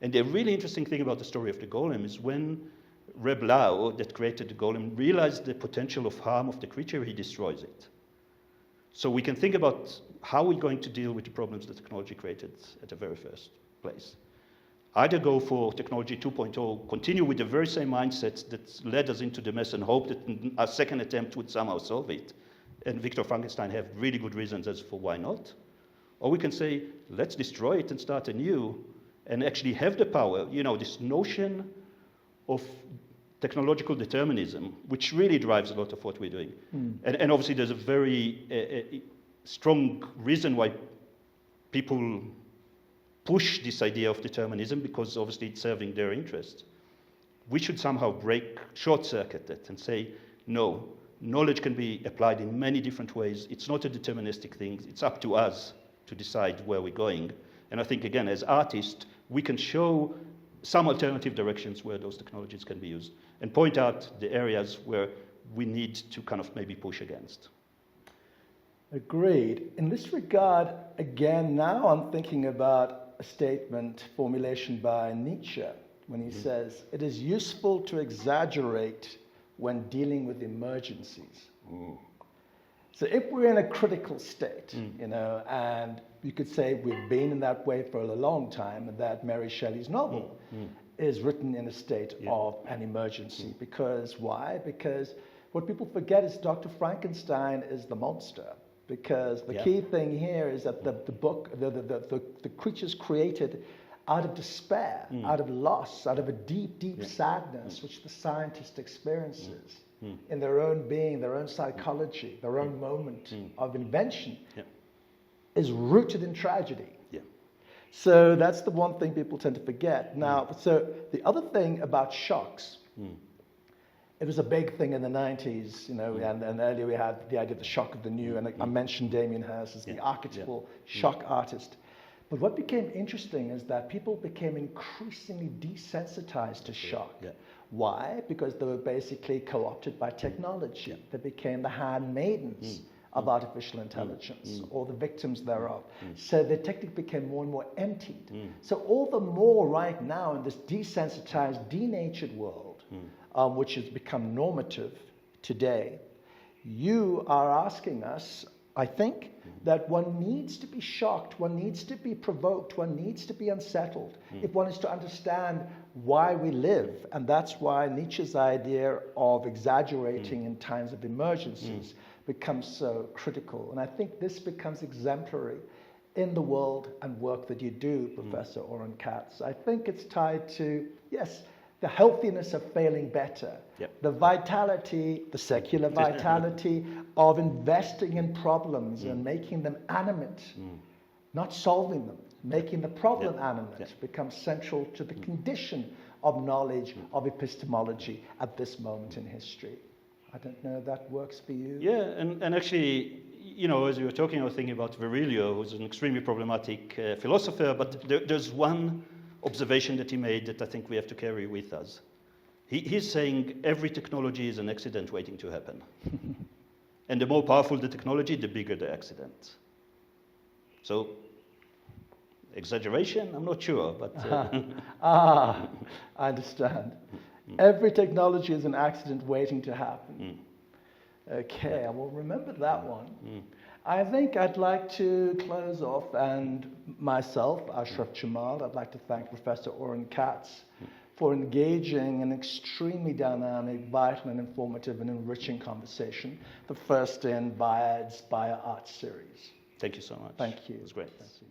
And the really interesting thing about the story of the golem is when Reb Lau, that created the golem, realized the potential of harm of the creature, he destroys it. So we can think about how we're going to deal with the problems that technology created at the very first place. Either go for technology 2.0, continue with the very same mindset that led us into the mess and hope that a second attempt would somehow solve it. And Victor Frankenstein have really good reasons as for why not. Or we can say, let's destroy it and start anew and actually have the power. You know, this notion of technological determinism, which really drives a lot of what we're doing. And obviously there's a very strong reason why people push this idea of determinism, because obviously it's serving their interest. We should somehow short-circuit that and say, no, knowledge can be applied in many different ways. It's not a deterministic thing. It's up to us to decide where we're going. And I think, again, as artists, we can show some alternative directions where those technologies can be used and point out the areas where we need to kind of maybe push against. Agreed. In this regard, again, now I'm thinking about a statement, formulation by Nietzsche, when he says, it is useful to exaggerate when dealing with emergencies. So if we're in a critical state, you know, and you could say we've been in that way for a long time, and that Mary Shelley's novel is written in a state of an emergency. Because why? Because what people forget is Dr. Frankenstein is the monster. Because the key thing here is that the creature's created out of despair, out of loss, out of a deep, deep sadness, which the scientist experiences in their own being, their own psychology, their own moment of invention, is rooted in tragedy. So that's the one thing people tend to forget. Now, so the other thing about shocks, it was a big thing in the 90s, you know, and earlier we had the idea of the shock of the new, and I mentioned Damien Hirst as the archetypal shock artist. But what became interesting is that people became increasingly desensitized to shock. Why? Because they were basically co-opted by technology. They became the handmaidens of artificial intelligence, or the victims thereof. So the technique became more and more emptied. So all the more right now in this desensitized, denatured world, which has become normative today, you are asking us, I think that one needs to be shocked, one needs to be provoked, one needs to be unsettled if one is to understand why we live. And that's why Nietzsche's idea of exaggerating in times of emergencies becomes so critical. And I think this becomes exemplary in the world and work that you do, Professor Oron Catts. I think it's tied to, yes, the healthiness of failing better, the vitality, the secular vitality of investing in problems and making them animate, not solving them, making the problem animate becomes central to the condition of knowledge, of epistemology at this moment in history. I don't know if that works for you. Yeah, and actually, you know, as you were talking, I was thinking about Virilio, who's an extremely problematic philosopher, but there's one observation that he made that I think we have to carry with us. He's saying every technology is an accident waiting to happen. And the more powerful the technology, the bigger the accident. So, exaggeration? I'm not sure, but... I understand. Every technology is an accident waiting to happen. Okay, I will remember that one. I think I'd like to close off, and myself, Ashraf Jamal, I'd like to thank Professor Oron Catts for engaging in extremely dynamic, vital and informative and enriching conversation, the first in BioArt's BioArt series. Thank you so much. Thank you. It was great. Thank you.